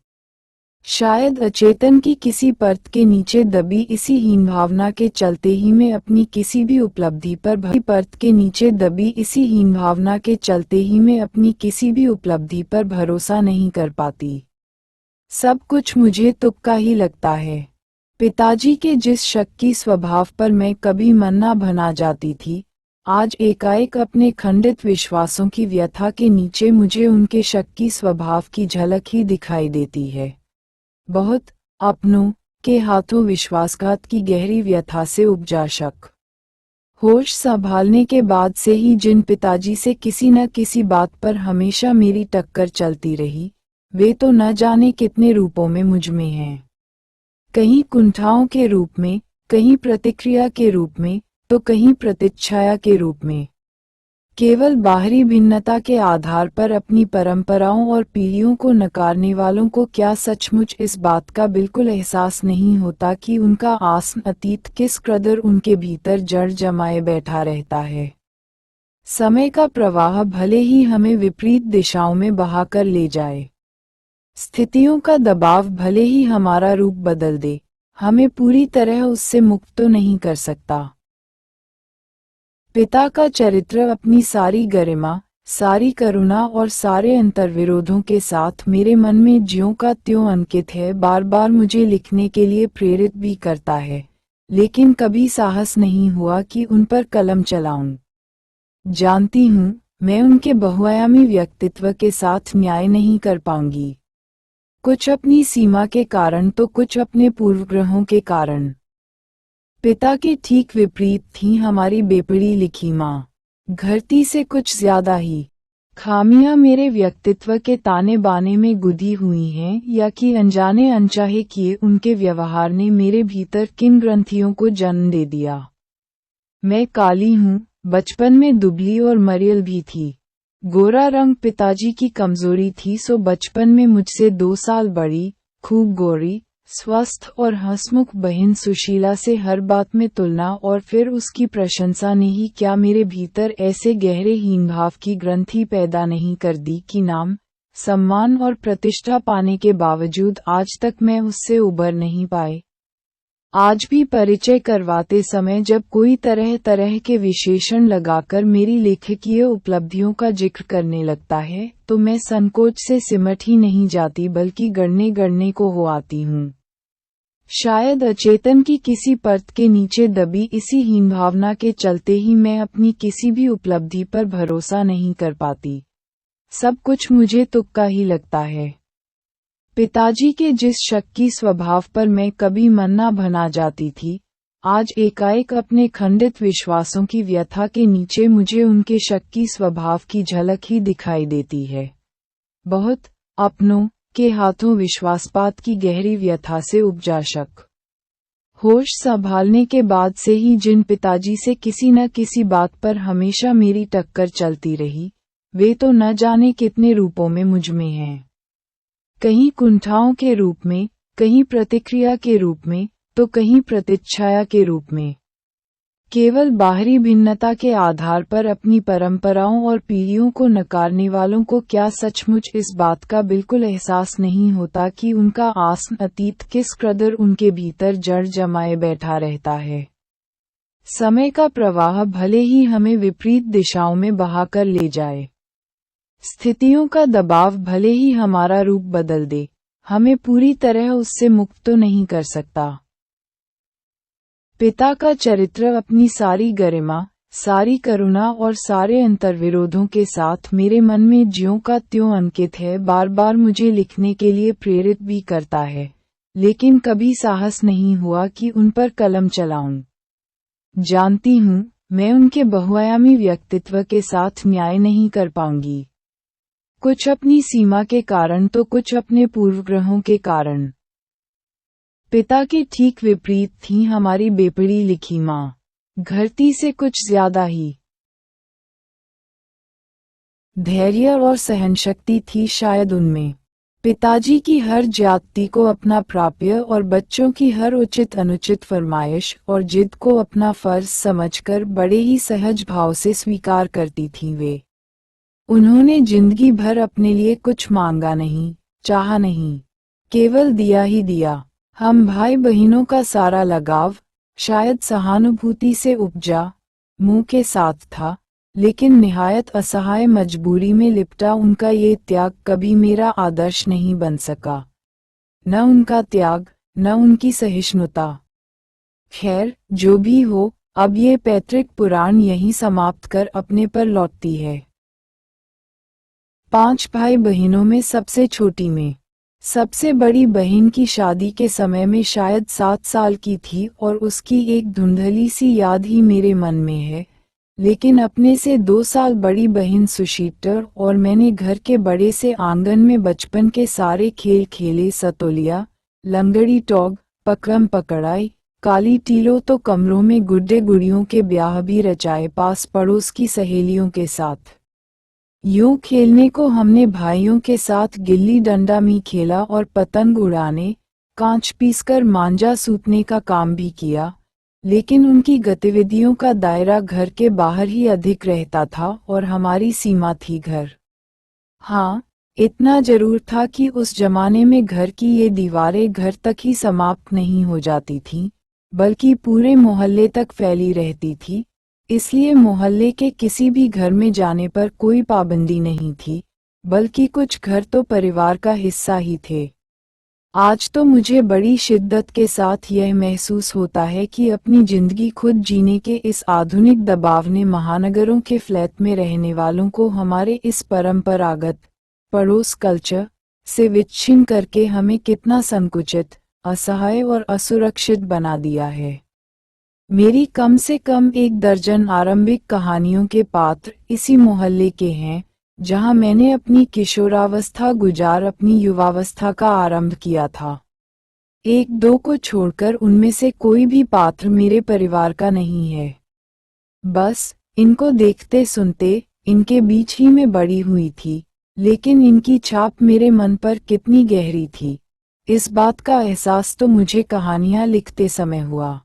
शायद अचेतन की किसी परत के नीचे दबी इसी हीन भावना के चलते ही मैं अपनी किसी भी उपलब्धि पर भरोसा नहीं कर पाती। सब कुछ मुझे तुक्का ही लगता है। पिताजी के जिस शक की स्वभाव पर मैं कभी मन न बना जाती थी, आज एकाएक अपने खंडित विश्वासों की व्यथा के नीचे मुझे उनके शक की स्वभाव की झलक ही दिखाई देती है। बहुत अपनों के हाथों विश्वासघात की गहरी व्यथा से उपजा शक। होश संभालने के बाद से ही जिन पिताजी से किसी न किसी बात पर हमेशा मेरी टक्कर चलती रही, वे तो न जाने कितने रूपों में मुझ में हैं। कहीं कुंठाओं के रूप में, कहीं प्रतिक्रिया के रूप में, तो कहीं प्रतिच्छाया के रूप में। केवल बाहरी भिन्नता के आधार पर अपनी परंपराओं और पीढ़ियों को नकारने वालों को क्या सचमुच इस बात का बिल्कुल एहसास नहीं होता कि उनका आस्म अतीत किस कदर उनके भीतर जड़ जमाए बैठा रहता है। समय का प्रवाह भले ही हमें विपरीत दिशाओं में बहाकर ले जाए, स्थितियों का दबाव भले ही हमारा रूप बदल दे, हमें पूरी तरह उससे मुक्त तो नहीं कर सकता। पिता का चरित्र अपनी सारी गरिमा, सारी करुणा और सारे अंतर्विरोधों के साथ मेरे मन में ज्यों का त्यों अंकित है। बार बार मुझे लिखने के लिए प्रेरित भी करता है, लेकिन कभी साहस नहीं हुआ कि उन पर कलम चलाऊं। जानती हूँ, मैं उनके बहुआयामी व्यक्तित्व के साथ न्याय नहीं कर पाऊंगी, कुछ अपनी सीमा के कारण तो कुछ अपने पूर्वग्रहों के कारण। पिता के ठीक विपरीत थी हमारी बेपड़ी लिखी माँ, घरती से कुछ ज्यादा ही। खामियां मेरे व्यक्तित्व के ताने बाने में गुदी हुई हैं, या कि अनजाने अनचाहे किए उनके व्यवहार ने मेरे भीतर किन ग्रंथियों को जन्म दे दिया। मैं काली हूँ, बचपन में दुबली और मरियल भी थी। गोरा रंग पिताजी की कमजोरी थी, सो बचपन में मुझसे 2 साल बड़ी, खूब गोरी, स्वस्थ और हंसमुख बहन सुशीला से हर बात में तुलना और फिर उसकी प्रशंसा ने ही क्या मेरे भीतर ऐसे गहरे हीन भाव की ग्रंथि पैदा नहीं कर दी कि नाम, सम्मान और प्रतिष्ठा पाने के बावजूद आज तक मैं उससे उबर नहीं पाई। आज भी परिचय करवाते समय जब कोई तरह तरह के विशेषण लगाकर मेरी लेखकीय उपलब्धियों का जिक्र करने लगता है तो मैं संकोच से सिमट ही नहीं जाती बल्कि गड़ने गड़ने को हो आती हूँ। शायद अचेतन की किसी परत के नीचे दबी इसी हीन भावना के चलते ही मैं अपनी किसी भी उपलब्धि पर भरोसा नहीं कर पाती। सब कुछ मुझे तुक्का ही लगता है। पिताजी के जिस शक्की स्वभाव पर मैं कभी मन्ना बना जाती थी, आज एकाएक अपने खंडित विश्वासों की व्यथा के नीचे मुझे उनके शक्की स्वभाव की झलक ही दिखाई देती है। बहुत अपनों के हाथों विश्वासपात की गहरी व्यथा से उपजा शक। होश संभालने के बाद से ही जिन पिताजी से किसी न किसी बात पर हमेशा मेरी टक्कर चलती रही, वे तो न जाने कितने रूपों में मुझमें हैं। कहीं कुंठाओं के रूप में, कहीं प्रतिक्रिया के रूप में, तो कहीं प्रतिच्छाया के रूप में। केवल बाहरी भिन्नता के आधार पर अपनी परंपराओं और पीढ़ियों को नकारने वालों को क्या सचमुच इस बात का बिल्कुल एहसास नहीं होता कि उनका आस्न अतीत किस कदर उनके भीतर जड़ जमाए बैठा रहता है। समय का प्रवाह भले ही हमें विपरीत दिशाओं में बहाकर ले जाए, स्थितियों का दबाव भले ही हमारा रूप बदल दे, हमें पूरी तरह उससे मुक्त तो नहीं कर सकता। पिता का चरित्र अपनी सारी गरिमा, सारी करुणा और सारे अंतर्विरोधों के साथ मेरे मन में ज्यों का त्यों अंकित है। बार बार मुझे लिखने के लिए प्रेरित भी करता है, लेकिन कभी साहस नहीं हुआ कि उन पर कलम चलाऊं। जानती हूँ, मैं उनके बहुआयामी व्यक्तित्व के साथ न्याय नहीं कर पाऊंगी, कुछ अपनी सीमा के कारण तो कुछ अपने पूर्वग्रहों के कारण। पिता के ठीक विपरीत थी हमारी बेपड़ी लिखी माँ, घरती से कुछ ज्यादा ही धैर्य और सहनशक्ति थी शायद उनमें। पिताजी की हर ज्यादती को अपना प्राप्य और बच्चों की हर उचित अनुचित फरमाइश और जिद को अपना फर्ज समझकर बड़े ही सहज भाव से स्वीकार करती थी वे। उन्होंने जिंदगी भर अपने लिए कुछ मांगा नहीं, चाहा नहीं, केवल दिया ही दिया। हम भाई बहनों का सारा लगाव शायद सहानुभूति से उपजा मुंह के साथ था, लेकिन निहायत असहाय मजबूरी में लिपटा उनका ये त्याग कभी मेरा आदर्श नहीं बन सका। न उनका त्याग, न उनकी सहिष्णुता। खैर, जो भी हो, अब ये पैतृक पुराण यहीं समाप्त कर अपने पर लौटती है। 5 भाई बहनों में सबसे छोटी में सबसे बड़ी बहन की शादी के समय में शायद 7 साल की थी और उसकी एक धुंधली सी याद ही मेरे मन में है, लेकिन अपने से 2 साल बड़ी बहन सुशीटर और मैंने घर के बड़े से आंगन में बचपन के सारे खेल खेले। सतोलिया, लंगड़ी टॉग, पकड़म पकड़ाई, काली टीलो तो कमरों में गुड्डे गुड़ियों के ब्याह भी रचाए पास पड़ोस की सहेलियों के साथ। यूं खेलने को हमने भाइयों के साथ गिल्ली डंडा में खेला और पतंग उड़ाने, कांच पीसकर मांझा सूतने का काम भी किया, लेकिन उनकी गतिविधियों का दायरा घर के बाहर ही अधिक रहता था और हमारी सीमा थी घर। हाँ, इतना जरूर था कि उस जमाने में घर की ये दीवारें घर तक ही समाप्त नहीं हो जाती थीं, बल्कि पूरे मोहल्ले तक फैली रहती थी। इसलिए मोहल्ले के किसी भी घर में जाने पर कोई पाबंदी नहीं थी, बल्कि कुछ घर तो परिवार का हिस्सा ही थे। आज तो मुझे बड़ी शिद्दत के साथ यह महसूस होता है कि अपनी जिंदगी खुद जीने के इस आधुनिक दबाव ने महानगरों के फ्लैट में रहने वालों को हमारे इस परंपरागत पड़ोस कल्चर से विच्छिन्न करके हमें कितना संकुचित, असहाय और असुरक्षित बना दिया है। मेरी कम से कम 1 दर्जन आरंभिक कहानियों के पात्र इसी मोहल्ले के हैं, जहां मैंने अपनी किशोरावस्था गुजार अपनी युवावस्था का आरंभ किया था। 1-2 को छोड़कर उनमें से कोई भी पात्र मेरे परिवार का नहीं है। बस इनको देखते सुनते इनके बीच ही में बड़ी हुई थी, लेकिन इनकी छाप मेरे मन पर कितनी गहरी थी, इस बात का एहसास तो मुझे कहानियां लिखते समय हुआ।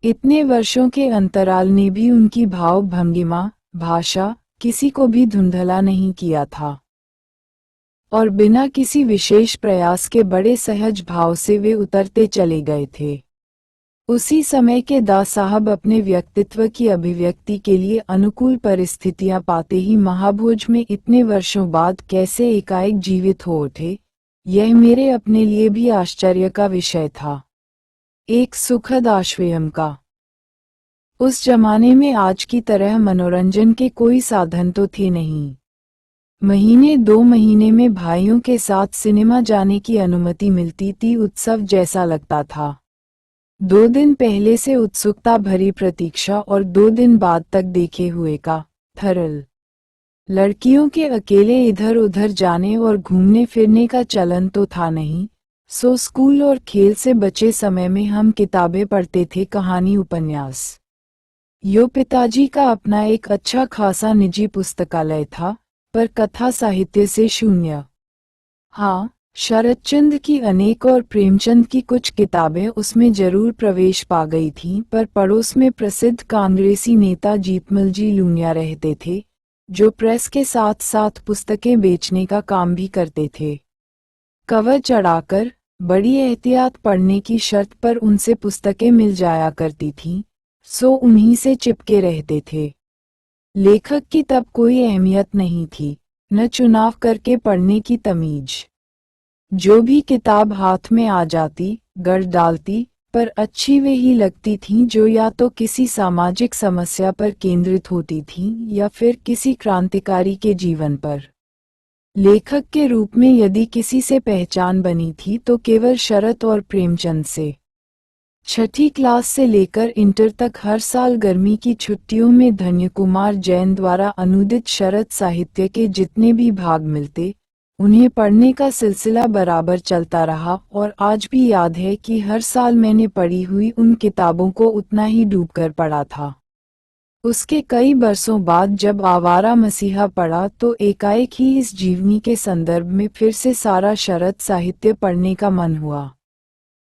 इतने वर्षों के अंतराल ने भी उनकी भाव भंगिमा, भाषा किसी को भी धुंधला नहीं किया था, और बिना किसी विशेष प्रयास के बड़े सहज भाव से वे उतरते चले गए थे। उसी समय के दास साहब अपने व्यक्तित्व की अभिव्यक्ति के लिए अनुकूल परिस्थितियां पाते ही महाभोज में इतने वर्षों बाद कैसे एकाएक जीवित हो उठे, यह मेरे अपने लिए भी आश्चर्य का विषय था। एक सुखद आश्वयम का। उस जमाने में आज की तरह मनोरंजन के कोई साधन तो थे नहीं। महीने 2 महीने में भाइयों के साथ सिनेमा जाने की अनुमति मिलती थी। उत्सव जैसा लगता था। 2 दिन पहले से उत्सुकता भरी प्रतीक्षा और 2 दिन बाद तक देखे हुए का थर्ल। लड़कियों के अकेले इधर उधर जाने और घूमने फिरने का चलन तो था नहीं, सो स्कूल और खेल से बचे समय में हम किताबें पढ़ते थे, कहानी उपन्यास। यो पिताजी का अपना एक अच्छा खासा निजी पुस्तकालय था, पर कथा साहित्य से शून्य। हाँ, शरतचंद्र की अनेक और प्रेमचंद की कुछ किताबें उसमें जरूर प्रवेश पा गई थीं, पर पड़ोस में प्रसिद्ध कांग्रेसी नेता जीतमल जी लूनिया रहते थे, जो प्रेस के साथ साथ पुस्तकें बेचने का काम भी करते थे। कवर चढ़ाकर, बड़ी एहतियात पढ़ने की शर्त पर उनसे पुस्तकें मिल जाया करती थीं, सो उन्हीं से चिपके रहते थे। लेखक की तब कोई अहमियत नहीं थी, न चुनाव करके पढ़ने की तमीज। जो भी किताब हाथ में आ जाती, गढ़ डालती, पर अच्छी वे ही लगती थीं जो या तो किसी सामाजिक समस्या पर केंद्रित होती थीं या फिर किसी क्रांतिकारी के जीवन पर। लेखक के रूप में यदि किसी से पहचान बनी थी तो केवल शरत और प्रेमचंद से। 6ठी क्लास से लेकर इंटर तक हर साल गर्मी की छुट्टियों में धन्यकुमार जैन द्वारा अनुदित शरत साहित्य के जितने भी भाग मिलते, उन्हें पढ़ने का सिलसिला बराबर चलता रहा और आज भी याद है कि हर साल मैंने पढ़ी हुई उन किताबों को उतना ही डूबकर पढ़ा था। उसके कई बरसों बाद जब आवारा मसीहा पढ़ा तो एकाएक ही इस जीवनी के संदर्भ में फिर से सारा शरत साहित्य पढ़ने का मन हुआ।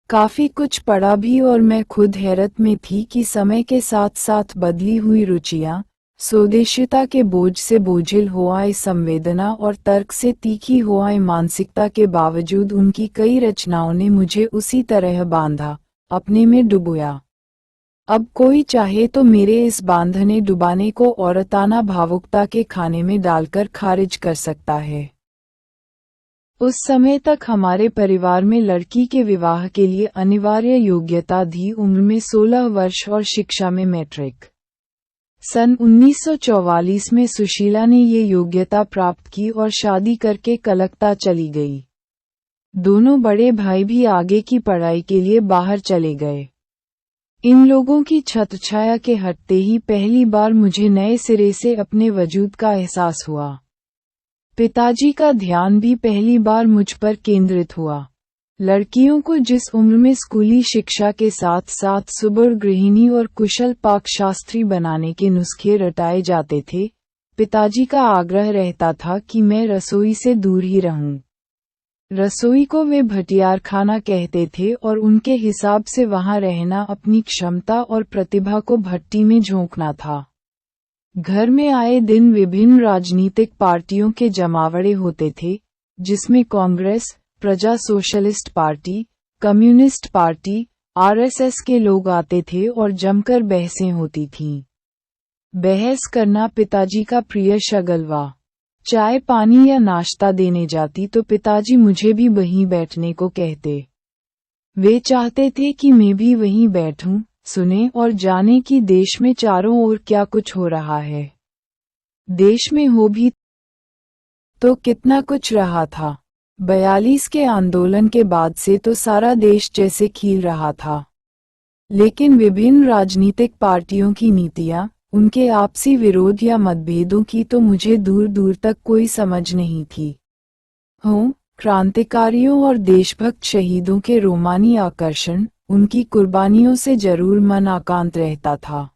काफी कुछ पढ़ा भी और मैं खुद हैरत में थी कि समय के साथ साथ बदली हुई रुचियां, स्वदेशिता के बोझ से बोझिल हो आए संवेदना और तर्क से तीखी हो आए मानसिकता के बावजूद उनकी कई रचनाओं ने मुझे उसी तरह बांधा, अपने में डुबोया। अब कोई चाहे तो मेरे इस बांधने डुबाने को औरताना भावुकता के खाने में डालकर खारिज कर सकता है। उस समय तक हमारे परिवार में लड़की के विवाह के लिए अनिवार्य योग्यता थी, उम्र में 16 वर्ष और शिक्षा में मैट्रिक। सन 1944 में सुशीला ने ये योग्यता प्राप्त की और शादी करके कलकत्ता चली गई। दोनों बड़े भाई भी आगे की पढ़ाई के लिए बाहर चले गए। इन लोगों की छत्रछाया के हटते ही पहली बार मुझे नए सिरे से अपने वजूद का एहसास हुआ। पिताजी का ध्यान भी पहली बार मुझ पर केंद्रित हुआ। लड़कियों को जिस उम्र में स्कूली शिक्षा के साथ साथ सुबह गृहिणी और कुशल पाकशास्त्री बनाने के नुस्खे रटाए जाते थे, पिताजी का आग्रह रहता था कि मैं रसोई से दूर ही रहूं। रसोई को वे भटियार खाना कहते थे और उनके हिसाब से वहां रहना अपनी क्षमता और प्रतिभा को भट्टी में झोंकना था। घर में आए दिन विभिन्न राजनीतिक पार्टियों के जमावड़े होते थे, जिसमें कांग्रेस, प्रजा socialist party, communist party, RSS के लोग आते थे और जमकर बहसें होती थीं। बहस करना पिताजी का प्रिय शगलवा। चाय पानी या नाश्ता देने जाती तो पिताजी मुझे भी वहीं बैठने को कहते। वे चाहते थे कि मैं भी वहीं बैठूं, सुने और जाने कि देश में चारों ओर क्या कुछ हो रहा है। देश में हो भी तो कितना कुछ रहा था। 42 के आंदोलन के बाद से तो सारा देश जैसे खिल रहा था। लेकिन विभिन्न राजनीतिक पार्टियों की नीतियां, उनके आपसी विरोध या मतभेदों की तो मुझे दूर दूर तक कोई समझ नहीं थी। क्रांतिकारियों और देशभक्त शहीदों के रोमानी आकर्षण, उनकी कुर्बानियों से जरूर मन आकांत रहता था।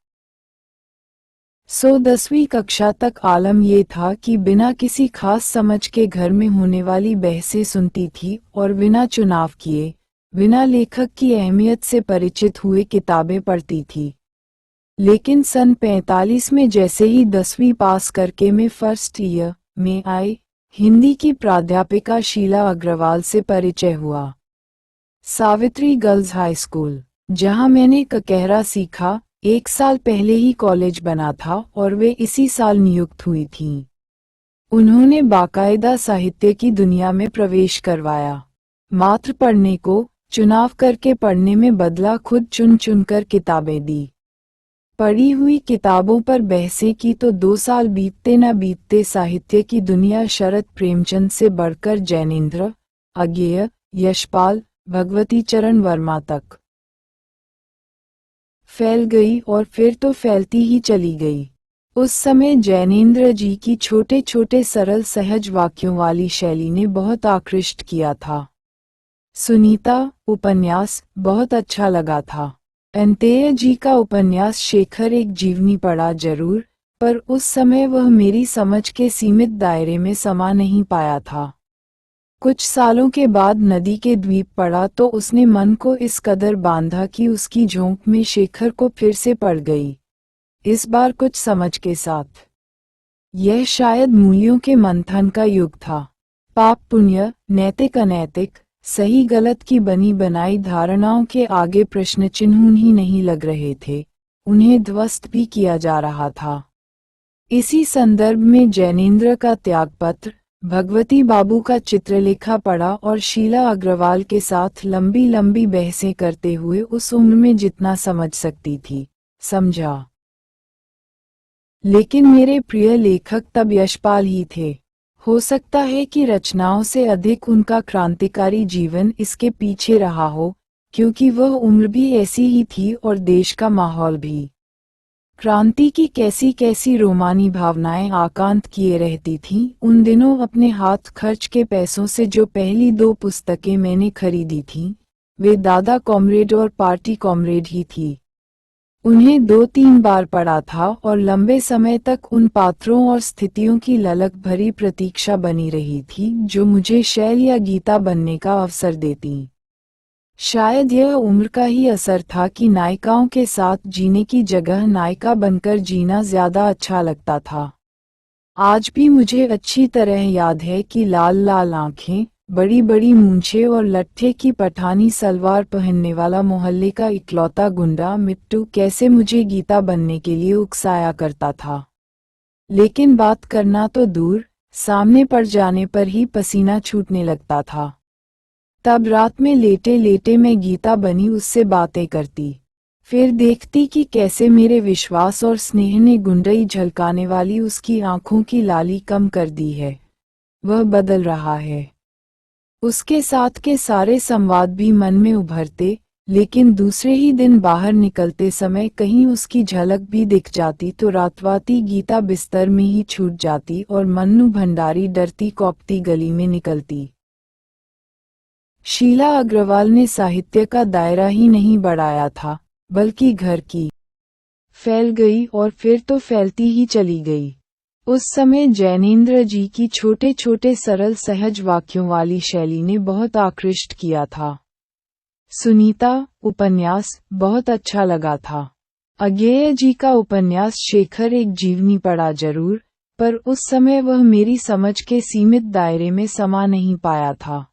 10वीं कक्षा तक आलम ये था कि बिना किसी खास समझ के घर में होने वाली बहसें सुनती थी और बिना चुनाव किए, बिना लेखक की अहमियत से परिचित हुए किताबें पढ़ती थी। लेकिन सन 45 में जैसे ही 10वीं पास करके मैं फर्स्ट ईयर में आई, हिंदी की प्राध्यापिका शीला अग्रवाल से परिचय हुआ। सावित्री गर्ल्स हाई स्कूल, जहां मैंने ककहरा सीखा। 1 साल पहले ही कॉलेज बना था और वे इसी साल नियुक्त हुई थीं। उन्होंने बाकायदा साहित्य की दुनिया में प्रवेश करवाया। मात्र पढ़ने को, चुनाव करके पढ़ने में बदला, खुद चुन चुनकर किताबें दी। पढ़ी हुई किताबों पर बहसें की तो 2 साल बीतते न बीतते साहित्य की दुनिया शरद प्रेमचंद से बढ़कर जैनेंद्र, अज्ञेय, यशपाल, भगवती चरण वर्मा तक फैल गई और फिर तो फैलती ही चली गई। उस समय जैनेंद्र जी की छोटे छोटे सरल सहज वाक्यों वाली शैली ने बहुत आकृष्ट किया था। सुनीता उपन्यास बहुत अच्छा लगा था। अंत्य जी का उपन्यास शेखर एक जीवनी पढ़ा जरूर, पर उस समय वह मेरी समझ के सीमित दायरे में समा नहीं पाया था। कुछ सालों के बाद नदी के द्वीप पढ़ा तो उसने मन को इस कदर बांधा कि उसकी झोंक में शेखर को फिर से पड़ गई, इस बार कुछ समझ के साथ। यह शायद मूल्यों के मंथन का युग था। पाप पुण्य, नैतिक अनैतिक, सही गलत की बनी बनाई धारणाओं के आगे प्रश्न चिन्ह ही नहीं लग रहे थे, उन्हें ध्वस्त भी किया जा रहा था। इसी संदर्भ में जैनेंद्र का त्यागपत्र, भगवती बाबू का चित्रलेखा पढ़ा और शीला अग्रवाल के साथ लंबी लंबी बहसें करते हुए उस उम्र में जितना समझ सकती थी, समझा। लेकिन मेरे प्रिय लेखक तब यशपाल ही थे। हो सकता है कि रचनाओं से अधिक उनका क्रांतिकारी जीवन इसके पीछे रहा हो, क्योंकि वह उम्र भी ऐसी ही थी और देश का माहौल भी। क्रांति की कैसी कैसी रोमानी भावनाएं आकांत किए रहती थीं। उन दिनों अपने हाथ खर्च के पैसों से जो पहली 2 पुस्तकें मैंने खरीदी थीं, वे दादा कॉमरेड और पार्टी कॉमरेड ही थी। उन्हें 2-3 बार पढ़ा था और लंबे समय तक उन पात्रों और स्थितियों की ललक भरी प्रतीक्षा बनी रही थी जो मुझे शैल या गीता बनने का अवसर देती। शायद यह उम्र का ही असर था कि नायिकाओं के साथ जीने की जगह नायिका बनकर जीना ज्यादा अच्छा लगता था। आज भी मुझे अच्छी तरह याद है कि लाल लाल आंखें, बड़ी बड़ी मूंछें और लट्ठे की पठानी सलवार पहनने वाला मोहल्ले का इकलौता गुंडा मिट्टू कैसे मुझे गीता बनने के लिए उकसाया करता था। लेकिन बात करना तो दूर, सामने पड़ जाने पर ही पसीना छूटने लगता था। तब रात में लेटे लेटे मैं गीता बनी उससे बातें करती, फिर देखती कि कैसे मेरे विश्वास और स्नेह ने गुंडई झलकाने वाली उसकी आंखों की लाली कम कर दी है। वह बदल रहा है। उसके साथ के सारे संवाद भी मन में उभरते, लेकिन दूसरे ही दिन बाहर निकलते समय कहीं उसकी झलक भी दिख जाती तो रातवाती गीता बिस्तर में ही छूट जाती और मन्नू भंडारी डरती कौपती गली में निकलती। शीला अग्रवाल ने साहित्य का दायरा ही नहीं बढ़ाया था, बल्कि घर की फैल गई और फिर तो फैलती ही चली गई। उस समय जैनेंद्र जी की छोटे छोटे सरल सहज वाक्यों वाली शैली ने बहुत आकृष्ट किया था। सुनीता उपन्यास बहुत अच्छा लगा था। अज्ञेय जी का उपन्यास शेखर एक जीवनी पढ़ा जरूर, पर उस समय वह मेरी समझ के सीमित दायरे में समा नहीं पाया था।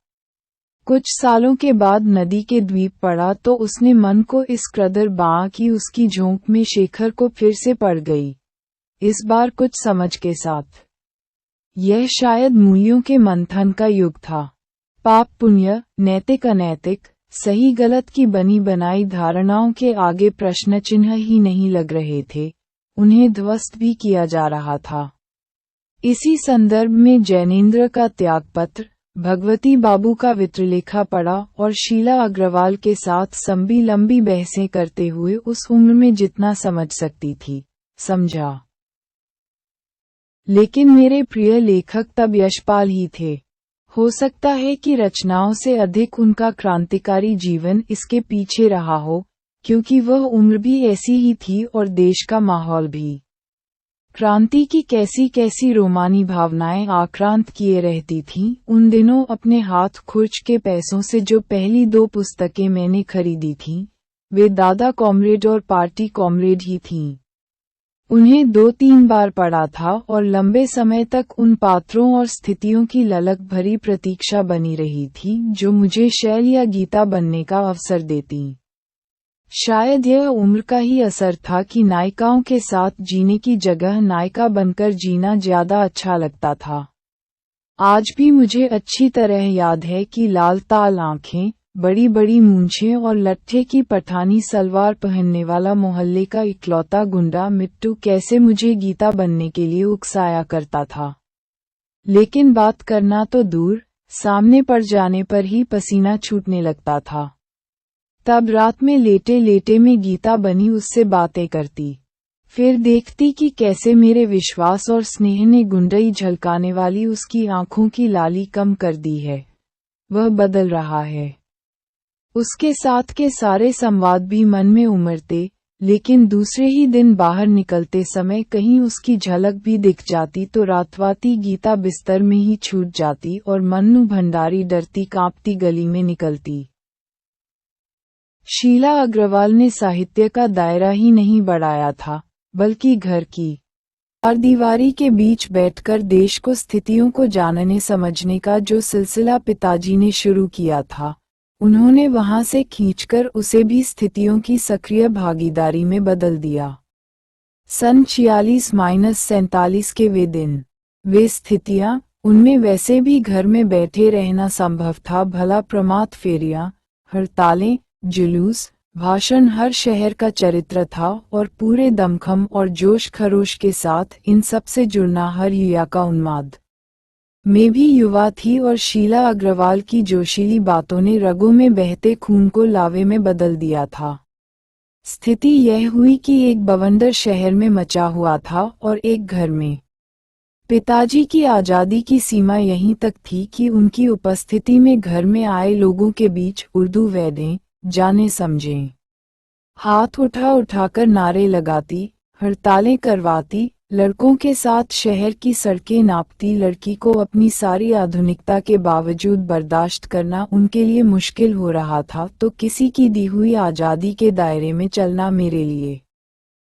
कुछ सालों के बाद नदी के द्वीप पढ़ा तो उसने मन को इस कदर बांधा कि उसकी झोंक में शेखर को फिर से पड़ गई, इस बार कुछ समझ के साथ। यह शायद मूल्यों के मंथन का युग था। पाप पुण्य, नैतिक अनैतिक, सही गलत की बनी बनाई धारणाओं के आगे प्रश्न चिन्ह ही नहीं लग रहे थे, उन्हें ध्वस्त भी किया जा रहा था। इसी संदर्भ में जैनेंद्र का त्यागपत्र, भगवती बाबू का वित्रलेखा पढ़ा और शीला अग्रवाल के साथ लंबी बहसें करते हुए उस उम्र में जितना समझ सकती थी, समझा। लेकिन मेरे प्रिय लेखक तब यशपाल ही थे। हो सकता है कि रचनाओं से अधिक उनका क्रांतिकारी जीवन इसके पीछे रहा हो, क्योंकि वह उम्र भी ऐसी ही थी और देश का माहौल भी। क्रांति की कैसी कैसी रोमानी भावनाएं आक्रांत किए रहती थीं। उन दिनों अपने हाथ खर्च के पैसों से जो पहली 2 पुस्तकें मैंने खरीदी थीं, वे दादा कॉमरेड और पार्टी कॉमरेड ही थीं। उन्हें 2-3 बार पढ़ा था और लंबे समय तक उन पात्रों और स्थितियों की ललक भरी प्रतीक्षा बनी रही थी जो मुझे शैल या गीता बनने का अवसर देती। शायद यह उम्र का ही असर था कि नायिकाओं के साथ जीने की जगह नायिका बनकर जीना ज्यादा अच्छा लगता था। आज भी मुझे अच्छी तरह याद है कि लाल ताल आंखें, बड़ी बड़ी मूंछें और लट्ठे की पठानी सलवार पहनने वाला मोहल्ले का इकलौता गुंडा मिट्टू कैसे मुझे गीता बनने के लिए उकसाया करता था। लेकिन बात करना तो दूर, सामने पड़ जाने पर ही पसीना छूटने लगता था। तब रात में लेटे लेटे मैं गीता बनी उससे बातें करती। फिर देखती कि कैसे मेरे विश्वास और स्नेह ने गुंडई झलकाने वाली उसकी आंखों की लाली कम कर दी है। वह बदल रहा है। उसके साथ के सारे संवाद भी मन में उमड़ते, लेकिन दूसरे ही दिन बाहर निकलते समय कहीं उसकी झलक भी दिख जाती तो रातवाती गीता बिस्तर में ही छूट जाती और मन्नू भंडारी डरती कांपती गली में निकलती। शीला अग्रवाल ने साहित्य का दायरा ही नहीं बढ़ाया था, बल्कि घर की चारदीवारी के बीच बैठकर देश को स्थितियों को जानने समझने का जो सिलसिला पिताजी ने शुरू किया था, उन्होंने वहां से खींचकर उसे भी स्थितियों की सक्रिय भागीदारी में बदल दिया। सन 46-47 के वे दिन, वे स्थितियां, उनमें वैसे भी घर में बैठे रहना संभव था। भला प्रमाद फेरियां, हड़तालें, जुलूस, भाषण हर शहर का चरित्र था और पूरे दमखम और जोश खरोश के साथ इन सब से जुड़ना हर युवा का उन्माद। मैं भी युवा थी और शीला अग्रवाल की जोशीली बातों ने रगों में बहते खून को लावे में बदल दिया था। स्थिति यह हुई कि एक बवंडर शहर में मचा हुआ था और एक घर में। पिताजी की आज़ादी की सीमा यहीं तक थी कि उनकी उपस्थिति में घर में आए लोगों के बीच उर्दू वेदें, जाने समझें, हाथ उठा उठाकर नारे लगाती, हड़तालें करवाती, लड़कों के साथ शहर की सड़कें नापती। लड़की को अपनी सारी आधुनिकता के बावजूद बर्दाश्त करना उनके लिए मुश्किल हो रहा था तो किसी की दी हुई आज़ादी के दायरे में चलना मेरे लिए।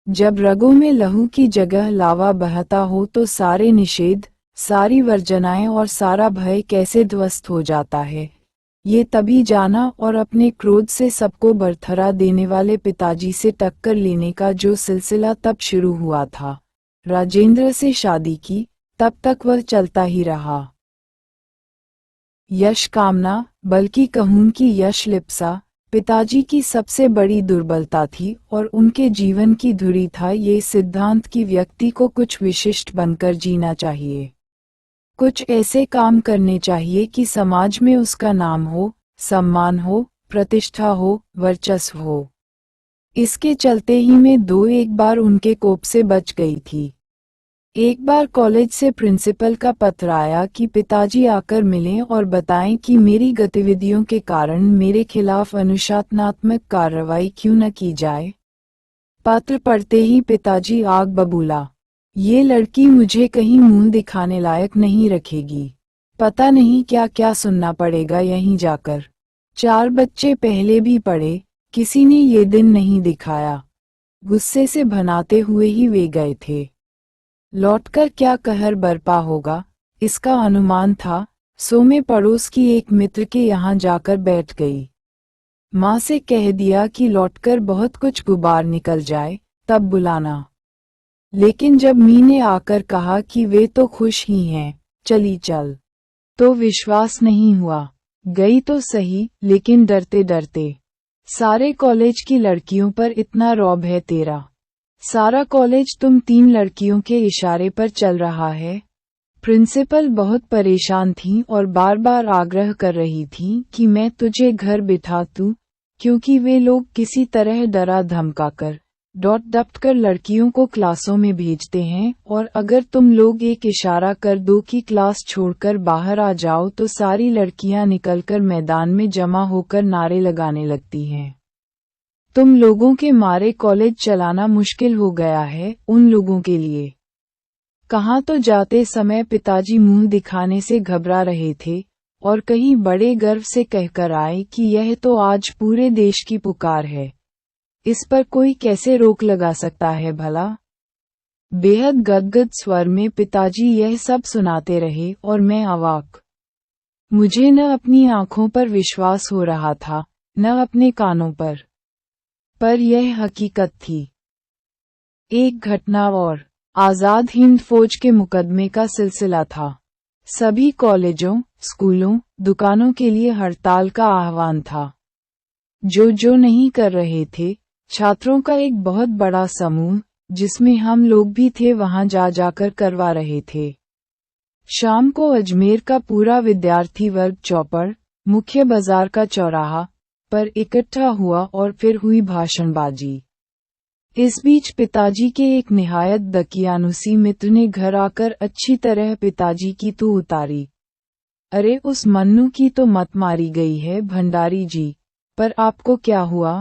जब रगों में लहू की जगह लावा बहता हो तो सारे निषेध, सारी वर्जनाएं और सारा भय कैसे ध्वस्त हो जाता है, ये तभी जाना। और अपने क्रोध से सबको बरथरा देने वाले पिताजी से टक्कर लेने का जो सिलसिला तब शुरू हुआ था, राजेंद्र से शादी की, तब तक वह चलता ही रहा। यश कामना, बल्कि कहूं कि यश लिप्सा, पिताजी की सबसे बड़ी दुर्बलता थी और उनके जीवन की धुरी था ये सिद्धांत कि व्यक्ति को कुछ विशिष्ट बनकर जीना चाहिए, कुछ ऐसे काम करने चाहिए कि समाज में उसका नाम हो, सम्मान हो, प्रतिष्ठा हो, वर्चस्व हो। इसके चलते ही मैं एक बार उनके कोप से बच गई थी। एक बार कॉलेज से प्रिंसिपल का पत्र आया कि पिताजी आकर मिलें और बताएं कि मेरी गतिविधियों के कारण मेरे खिलाफ अनुशासनात्मक कार्रवाई क्यों न की जाए। पत्र पढ़ते ही पिताजी आग बबूला, ये लड़की मुझे कहीं मुंह दिखाने लायक नहीं रखेगी, पता नहीं क्या क्या सुनना पड़ेगा यहीं जाकर। 4 बच्चे पहले भी पढ़े, किसी ने ये दिन नहीं दिखाया। गुस्से से भनाते हुए ही वे गए थे। लौटकर क्या कहर बरपा होगा, इसका अनुमान था, सो मैं पड़ोस की एक मित्र के यहाँ जाकर बैठ गई। माँ से कह दिया कि लौटकर बहुत कुछ गुबार निकल जाए, तब बुलाना। लेकिन जब मी ने आकर कहा कि वे तो खुश ही हैं, चली चल, तो विश्वास नहीं हुआ। गई तो सही, लेकिन डरते डरते। सारे कॉलेज की लड़कियों पर इतना रौब है तेरा, सारा कॉलेज तुम 3 लड़कियों के इशारे पर चल रहा है। प्रिंसिपल बहुत परेशान थी और बार बार आग्रह कर रही थी कि मैं तुझे घर बिठा दूं, क्योंकि वे लोग किसी तरह डरा धमकाकर डपट लड़कियों को क्लासों में भेजते हैं और अगर तुम लोग एक इशारा कर दो कि क्लास छोड़कर बाहर आ जाओ तो सारी लड़कियां निकलकर मैदान में जमा होकर नारे लगाने लगती हैं। तुम लोगों के मारे कॉलेज चलाना मुश्किल हो गया है उन लोगों के लिए। कहाँ तो जाते समय पिताजी मुंह दिखाने से घबरा रहे थे और कहीं बड़े गर्व से कहकर आए कि यह तो आज पूरे देश की पुकार है, इस पर कोई कैसे रोक लगा सकता है भला। बेहद गदगद स्वर में पिताजी यह सब सुनाते रहे और मैं अवाक। मुझे न अपनी आंखों पर विश्वास हो रहा था, न अपने कानों पर। पर यह हकीकत थी। एक घटना और आजाद हिंद फौज के मुकदमे का सिलसिला था। सभी कॉलेजों, स्कूलों, दुकानों के लिए हड़ताल का आह्वान था। जो नहीं कर रहे थे, छात्रों का एक बहुत बड़ा समूह, जिसमें हम लोग भी थे, वहां जाकर करवा रहे थे। शाम को अजमेर का पूरा विद्यार्थी वर्ग चौपड़, मुख्य बाजार का चौराहा पर इकट्ठा हुआ और फिर हुई भाषणबाजी। इस बीच पिताजी के एक निहायत दकियानुसी मित्र ने घर आकर अच्छी तरह पिताजी की तू उतारी। अरे उस मन्नू की तो मत मारी गई है भंडारी जी, पर आपको क्या हुआ?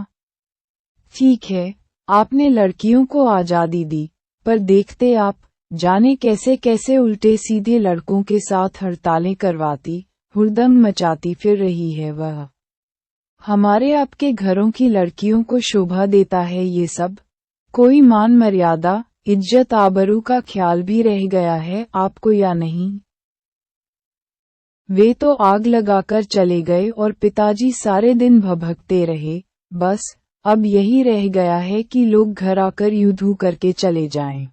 ठीक है, आपने लड़कियों को आजादी दी, पर देखते आप, जाने कैसे कैसे उल्टे सीधे लड़कों के साथ हड़तालें करवाती, हुड़दंग मचाती फिर रही है वह। हमारे आपके घरों की लड़कियों को शोभा देता है ये सब? कोई मान मर्यादा, इज्जत आबरू का ख्याल भी रह गया है आपको या नहीं? वे तो आग लगाकर चले गए और पिताजी सारे दिन भभकते रहे। बस अब यही रह गया है कि लोग घर आकर यूं करके चले जाएं।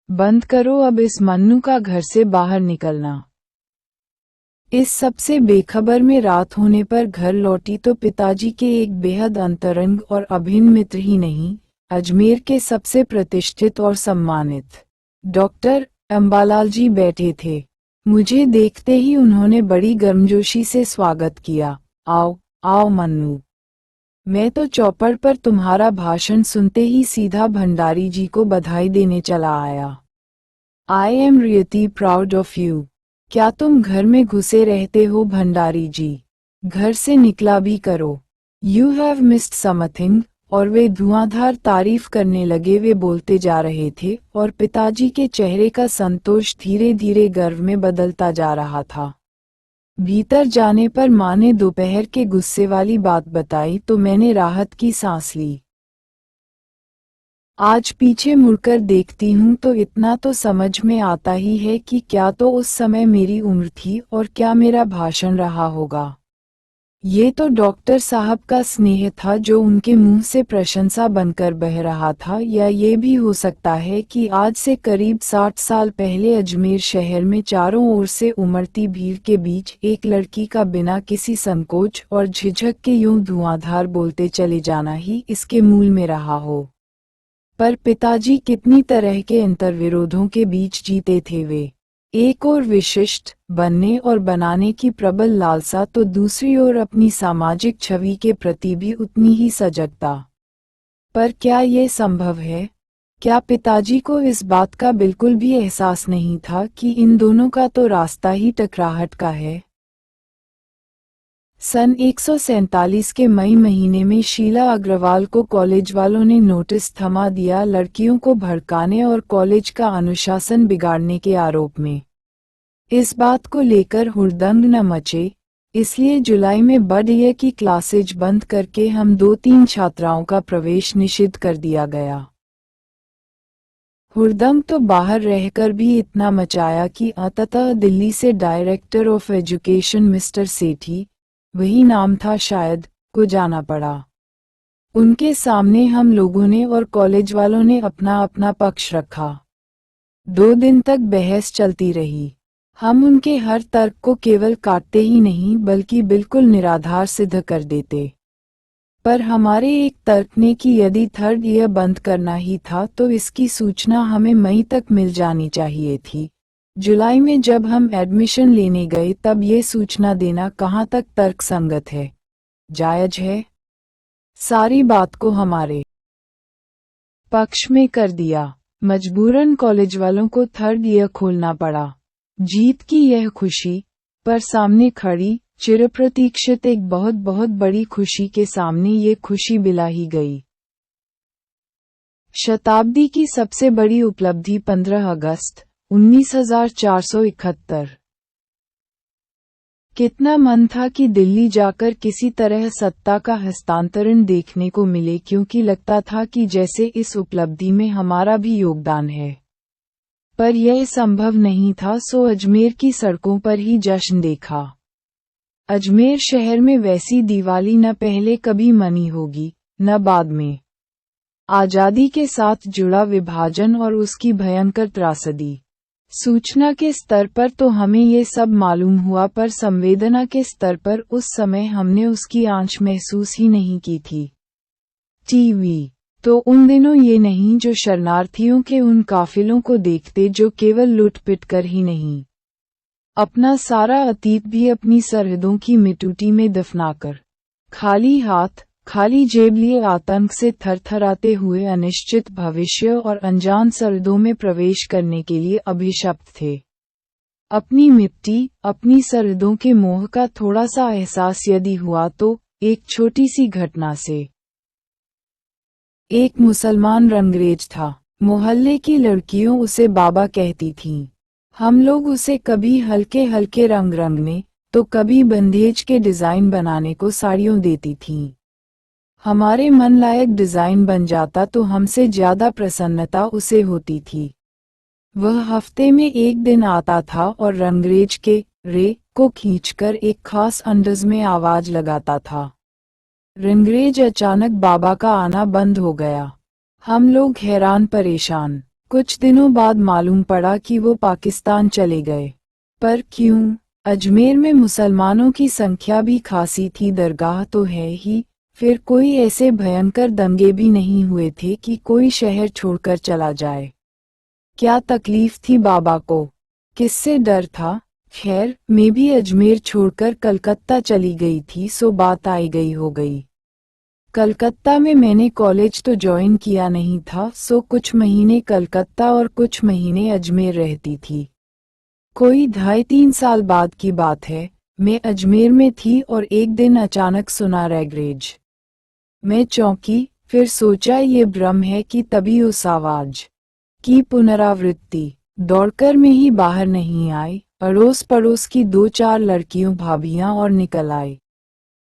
बंद करो अब इस मन्नू का घर से बाहर निकलना। इस सब से बेखबर में रात होने पर घर लौटी तो पिताजी के एक बेहद अंतरंग और अभिन्न मित्र ही नहीं, अजमेर के सबसे प्रतिष्ठित और सम्मानित डॉक्टर अंबालाल जी बैठे थे। मुझे देखते ही उन्होंने बड़ी गर्मजोशी से स्वागत किया। आओ आओ मन्नू। मैं तो चौपड़ पर तुम्हारा भाषण सुनते ही सीधा भंडारी जी को बधाई देने चला आया। I am really proud of you. क्या तुम घर में घुसे रहते हो भंडारी जी? घर से निकला भी करो। You have missed something. और वे धुआंधार तारीफ करने लगे। वे बोलते जा रहे थे और पिताजी के चेहरे का संतोष धीरे धीरे गर्व में बदलता जा रहा था। भीतर जाने पर माँ ने दोपहर के गुस्से वाली बात बताई तो मैंने राहत की सांस ली। आज पीछे मुड़कर देखती हूँ तो इतना तो समझ में आता ही है कि क्या तो उस समय मेरी उम्र थी और क्या मेरा भाषण रहा होगा। ये तो डॉक्टर साहब का स्नेह था जो उनके मुंह से प्रशंसा बनकर बह रहा था, या ये भी हो सकता है कि आज से करीब 60 साल पहले अजमेर शहर में चारों ओर से उमड़ती भीड़ के बीच एक लड़की का बिना किसी संकोच और झिझक के यूं धुआंधार बोलते चले जाना ही इसके मूल में रहा हो। पर पिताजी कितनी तरह के अंतर्विरोधों के बीच जीते थे वे। एक ओर विशिष्ट बनने और बनाने की प्रबल लालसा तो दूसरी ओर अपनी सामाजिक छवि के प्रति भी उतनी ही सजगता। पर क्या ये संभव है? क्या पिताजी को इस बात का बिल्कुल भी एहसास नहीं था कि इन दोनों का तो रास्ता ही टकराहट का है? सन 147 के मई महीने में शीला अग्रवाल को कॉलेज वालों ने नोटिस थमा दिया लड़कियों को भड़काने और कॉलेज का अनुशासन बिगाड़ने के आरोप में। इस बात को लेकर हुड़दंग न मचे, इसलिए जुलाई में बड ईयर की क्लासेज बंद करके हम 2-3 छात्राओं का प्रवेश निषिद्ध कर दिया गया। हुड़दंग तो बाहर रहकर भी इतना मचाया कि अंततः दिल्ली से डायरेक्टर ऑफ एजुकेशन मिस्टर सेठी, वही नाम था शायद, को जाना पड़ा। उनके सामने हम लोगों ने और कॉलेज वालों ने अपना अपना पक्ष रखा। 2 दिन तक बहस चलती रही। हम उनके हर तर्क को केवल काटते ही नहीं बल्कि बिल्कुल निराधार सिद्ध कर देते। पर हमारे एक तर्क ने कि यदि 3rd ईयर बंद करना ही था तो इसकी सूचना हमें मई तक मिल जानी चाहिए थी। जुलाई में जब हम एडमिशन लेने गए तब ये सूचना देना कहाँ तक तर्कसंगत है, जायज है? सारी बात को हमारे पक्ष में कर दिया। मजबूरन कॉलेज वालों को 3rd ईयर खोलना पड़ा। जीत की यह खुशी, पर सामने खड़ी चिरप्रतीक्षित एक बहुत बहुत बड़ी खुशी के सामने ये खुशी बिला ही गई। शताब्दी की सबसे बड़ी उपलब्धि 15 अगस्त 19,471। कितना मन था कि दिल्ली जाकर किसी तरह सत्ता का हस्तांतरण देखने को मिले, क्योंकि लगता था कि जैसे इस उपलब्धि में हमारा भी योगदान है। पर यह संभव नहीं था, सो अजमेर की सड़कों पर ही जश्न देखा। अजमेर शहर में वैसी दिवाली न पहले कभी मनी होगी, न बाद में। आजादी के साथ जुड़ा विभाजन और उसकी भयंकर त्रासदी। सूचना के स्तर पर तो हमें ये सब मालूम हुआ, पर संवेदना के स्तर पर उस समय हमने उसकी आंच महसूस ही नहीं की थी। टीवी तो उन दिनों ये नहीं जो शरणार्थियों के उन काफिलों को देखते जो केवल लूट-पिट कर ही नहीं, अपना सारा अतीत भी अपनी सरहदों की मिट्टी में दफनाकर, खाली हाथ खाली जेब लिए आतंक से थरथराते हुए अनिश्चित भविष्य और अनजान सरहदों में प्रवेश करने के लिए अभिशप्त थे। अपनी मिट्टी, अपनी सरहदों के मोह का थोड़ा सा एहसास यदि हुआ तो एक छोटी सी घटना से। एक मुसलमान रंगरेज था। मोहल्ले की लड़कियों उसे बाबा कहती थीं। हम लोग उसे कभी हल्के हल्के रंग में तो कभी बंदेज के डिजाइन बनाने को साड़ियों देती थीं। हमारे मन लायक डिजाइन बन जाता तो हमसे ज्यादा प्रसन्नता उसे होती थी। वह हफ्ते में एक दिन आता था और रंगरेज के रे को खींचकर एक खास अंदाज में आवाज लगाता था। रंगरेज अचानक बाबा का आना बंद हो गया। हम लोग हैरान परेशान। कुछ दिनों बाद मालूम पड़ा कि वो पाकिस्तान चले गए। पर क्यों? अजमेर में मुसलमानों की संख्या भी खासी थी, दरगाह तो है ही, फिर कोई ऐसे भयंकर दंगे भी नहीं हुए थे कि कोई शहर छोड़कर चला जाए। क्या तकलीफ थी बाबा को? किससे डर था? खैर, मैं भी अजमेर छोड़कर कलकत्ता चली गई थी, सो बात आई गई हो गई। कलकत्ता में मैंने कॉलेज तो ज्वाइन किया नहीं था, सो कुछ महीने कलकत्ता और कुछ महीने अजमेर रहती थी। कोई 2.5-3 साल बाद की बात है। मैं अजमेर में थी और एक दिन अचानक सुना रंगरेज। मैं चौंकी, फिर सोचा ये भ्रम है कि तभी उस आवाज की पुनरावृत्ति। दौड़कर मैं ही बाहर नहीं आई, अड़ोस पड़ोस की 2-4 लड़कियों भाभियां और निकल आई।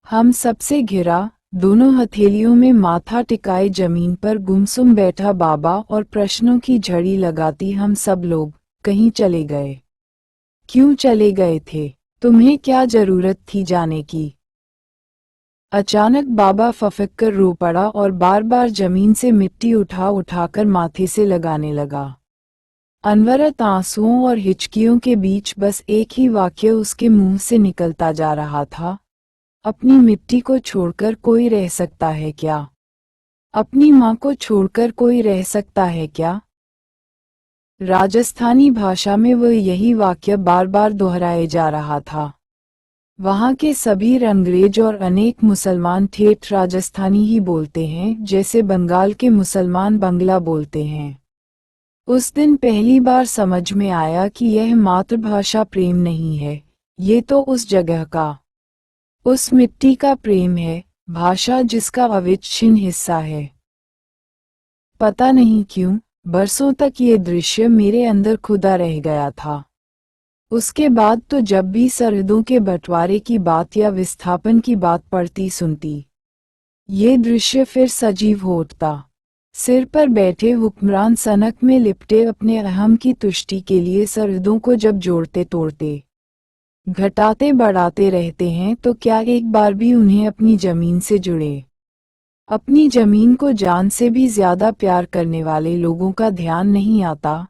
हम सबसे घिरा, दोनों हथेलियों में माथा टिकाए जमीन पर गुमसुम बैठा बाबा और प्रश्नों की झड़ी लगाती हम सब लोग। कहीं चले गए? क्यों चले गए थे? तुम्हें क्या जरूरत थी जाने की? अचानक बाबा फफक कर रो पड़ा और बार बार जमीन से मिट्टी उठा उठाकर माथे से लगाने लगा। अनवरत आंसुओं और हिचकियों के बीच बस एक ही वाक्य उसके मुंह से निकलता जा रहा था, अपनी मिट्टी को छोड़कर कोई रह सकता है क्या? अपनी माँ को छोड़कर कोई रह सकता है क्या? राजस्थानी भाषा में वह यही वाक्य बार बार दोहराए जा रहा था। वहाँ के सभी रंगरेज और अनेक मुसलमान ठेठ राजस्थानी ही बोलते हैं, जैसे बंगाल के मुसलमान बंगला बोलते हैं। उस दिन पहली बार समझ में आया कि यह मातृभाषा प्रेम नहीं है, ये तो उस जगह का, उस मिट्टी का प्रेम है, भाषा जिसका अविच्छिन्न हिस्सा है। पता नहीं क्यों, बरसों तक ये दृश्य मेरे अंदर खुदा रह गया था। उसके बाद तो जब भी सरहदों के बंटवारे की बात या विस्थापन की बात पड़ती सुनती, ये दृश्य फिर सजीव हो उठता। सिर पर बैठे हुक्मरान सनक में लिपटे अपने अहम की तुष्टि के लिए सरहदों को जब जोड़ते तोड़ते, घटाते बढ़ाते रहते हैं, तो क्या एक बार भी उन्हें अपनी जमीन से जुड़े, अपनी जमीन को जान से भी ज्यादा प्यार करने वाले लोगों का ध्यान नहीं आता?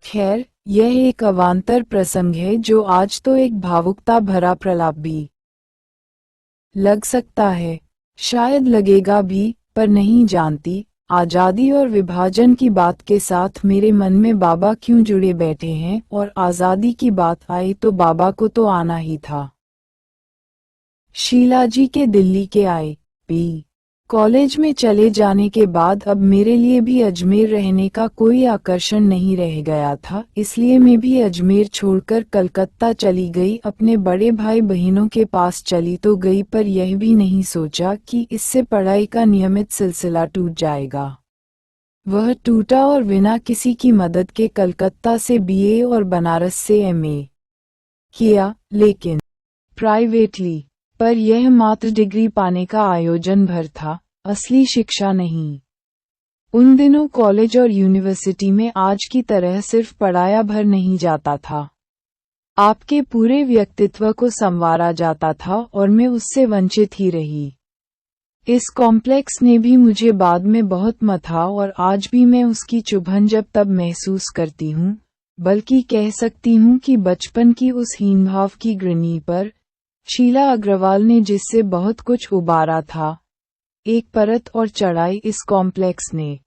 खैर, यह एक अवान्तर प्रसंग है जो आज तो एक भावुकता भरा प्रलाप भी लग सकता है, शायद लगेगा भी, पर नहीं जानती। आजादी और विभाजन की बात के साथ मेरे मन में बाबा क्यों जुड़े बैठे हैं, और आजादी की बात आई तो बाबा को तो आना ही था। शीलाजी के दिल्ली के आई.पी. कॉलेज में चले जाने के बाद अब मेरे लिए भी अजमेर रहने का कोई आकर्षण नहीं रह गया था, इसलिए मैं भी अजमेर छोड़कर कलकत्ता चली गई। अपने बड़े भाई बहनों के पास चली तो गई, पर यह भी नहीं सोचा कि इससे पढ़ाई का नियमित सिलसिला टूट जाएगा। वह टूटा और बिना किसी की मदद के कलकत्ता से बीए और बनारस से एमए किया, लेकिन प्राइवेटली। पर यह मात्र डिग्री पाने का आयोजन भर था, असली शिक्षा नहीं। उन दिनों कॉलेज और यूनिवर्सिटी में आज की तरह सिर्फ पढ़ाया भर नहीं जाता था, आपके पूरे व्यक्तित्व को संवारा जाता था, और मैं उससे वंचित ही रही। इस कॉम्प्लेक्स ने भी मुझे बाद में बहुत मथा और आज भी मैं उसकी चुभन जब तब महसूस करती हूँ, बल्कि कह सकती हूँ कि बचपन की उस हीनभाव की ग्रनी पर शीला अग्रवाल ने जिससे बहुत कुछ उबारा था, एक परत और चढ़ाई इस कॉम्प्लेक्स ने।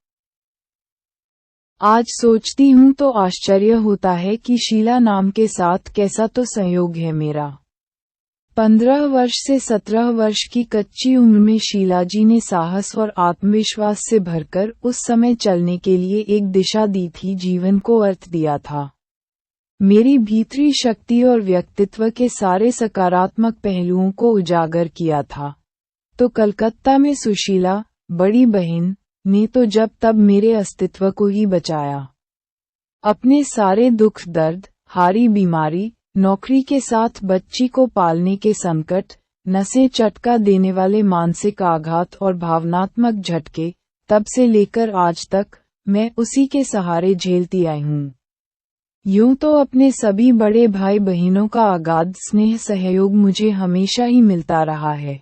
आज सोचती हूँ तो आश्चर्य होता है कि शीला नाम के साथ कैसा तो संयोग है मेरा। 15 वर्ष से 17 वर्ष की कच्ची उम्र में शीला जी ने साहस और आत्मविश्वास से भरकर उस समय चलने के लिए एक दिशा दी थी, जीवन को अर्थ दिया था। मेरी भीतरी शक्ति और व्यक्तित्व के सारे सकारात्मक पहलुओं को उजागर किया था। तो कलकत्ता में सुशीला, बड़ी बहन, ने तो जब तब मेरे अस्तित्व को ही बचाया। अपने सारे दुख दर्द, हारी बीमारी, नौकरी के साथ बच्ची को पालने के संकट, नसें चटका देने वाले मानसिक आघात और भावनात्मक झटके, तब से लेकर आज तक मैं उसी के सहारे झेलती आई हूँ। यूं तो अपने सभी बड़े भाई बहनों का अगाध स्नेह सहयोग मुझे हमेशा ही मिलता रहा है।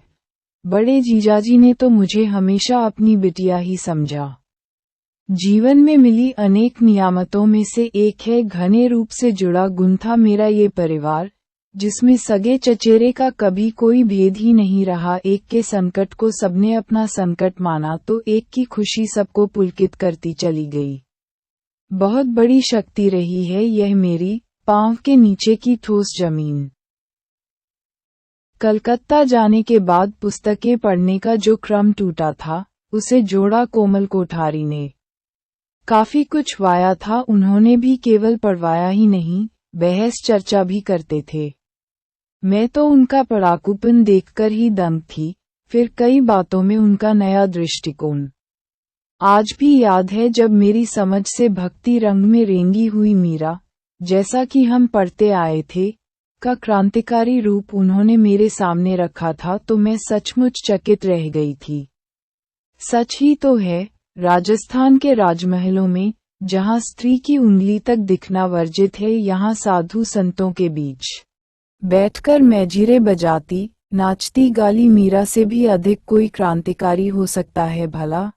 बड़े जीजाजी ने तो मुझे हमेशा अपनी बिटिया ही समझा। जीवन में मिली अनेक नियामतों में से एक है घने रूप से जुड़ा गुंथा मेरा ये परिवार, जिसमें सगे चचेरे का कभी कोई भेद ही नहीं रहा। एक के संकट को सबने अपना संकट माना तो एक की खुशी सबको पुलकित करती चली गई। बहुत बड़ी शक्ति रही है यह मेरी पांव के नीचे की ठोस जमीन। कलकत्ता जाने के बाद पुस्तकें पढ़ने का जो क्रम टूटा था, उसे जोड़ा कोमल कोठारी ने। काफी कुछ वाया था, उन्होंने भी केवल पढ़वाया ही नहीं, बहस चर्चा भी करते थे। मैं तो उनका पढ़ाकूपन देखकर ही दंग थी, फिर कई बातों में उनका नया दृष्टिकोण। आज भी याद है जब मेरी समझ से भक्ति रंग में रेंगी हुई मीरा, जैसा कि हम पढ़ते आए थे, का क्रांतिकारी रूप उन्होंने मेरे सामने रखा था तो मैं सचमुच चकित रह गई थी। सच ही तो है, राजस्थान के राजमहलों में, जहां स्त्री की उंगली तक दिखना वर्जित है, यहाँ साधु संतों के बीच बैठकर मैजीरे बजाती, नाचती गाली मीरा से भी अधिक कोई क्रांतिकारी हो सकता है भला?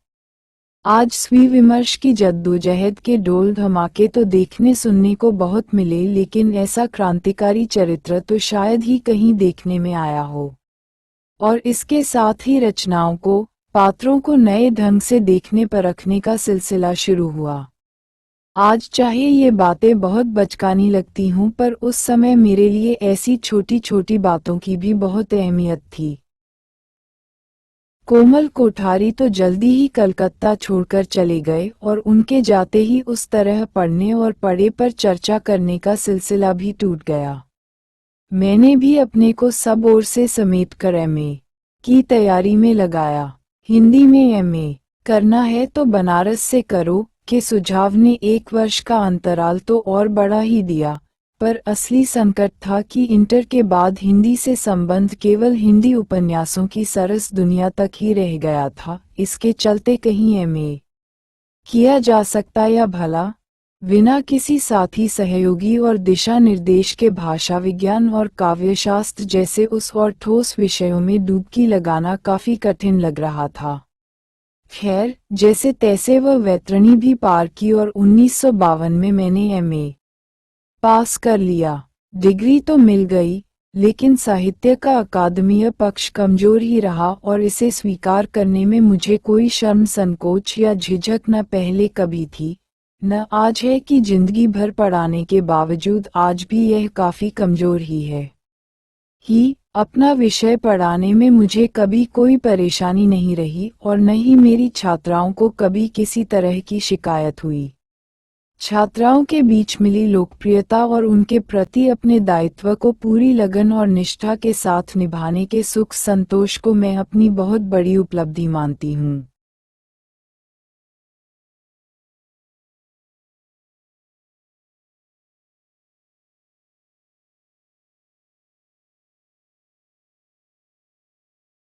आज स्वी-विमर्श की जद्दोजहद के ढोल धमाके तो देखने सुनने को बहुत मिले, लेकिन ऐसा क्रांतिकारी चरित्र तो शायद ही कहीं देखने में आया हो। और इसके साथ ही रचनाओं को, पात्रों को नए ढंग से देखने परखने का सिलसिला शुरू हुआ। आज चाहे ये बातें बहुत बचकानी लगती हों, पर उस समय मेरे लिए ऐसी छोटी छोटी बातों की भी बहुत अहमियत थी। कोमल कोठारी तो जल्दी ही कलकत्ता छोड़कर चले गए और उनके जाते ही उस तरह पढ़ने और पढ़े पर चर्चा करने का सिलसिला भी टूट गया। मैंने भी अपने को सब ओर से समेटकर एमए की तैयारी में लगाया। हिंदी में एमए करना है तो बनारस से करो के सुझाव ने 1 वर्ष का अंतराल तो और बढ़ा ही दिया, पर असली संकट था कि इंटर के बाद हिंदी से संबंध केवल हिंदी उपन्यासों की सरस दुनिया तक ही रह गया था। इसके चलते कहीं एमए किया जा सकता या भला, बिना किसी साथी सहयोगी और दिशा निर्देश के भाषा विज्ञान और काव्यशास्त्र जैसे उस और ठोस विषयों में डुबकी लगाना काफी कठिन लग रहा था। खैर, जैसे तैसे वह वैतरणी भी पार की और 1952 में मैंने एमए पास कर लिया। डिग्री तो मिल गई, लेकिन साहित्य का अकादमीय पक्ष कमजोर ही रहा और इसे स्वीकार करने में मुझे कोई शर्म संकोच या झिझक न पहले कभी थी, न आज है कि जिंदगी भर पढ़ाने के बावजूद आज भी यह काफी कमजोर ही है। अपना विषय पढ़ाने में मुझे कभी कोई परेशानी नहीं रही और न ही मेरी छात्राओं को कभी किसी तरह की शिकायत हुई। छात्राओं के बीच मिली लोकप्रियता और उनके प्रति अपने दायित्व को पूरी लगन और निष्ठा के साथ निभाने के सुख संतोष को मैं अपनी बहुत बड़ी उपलब्धि मानती हूँ।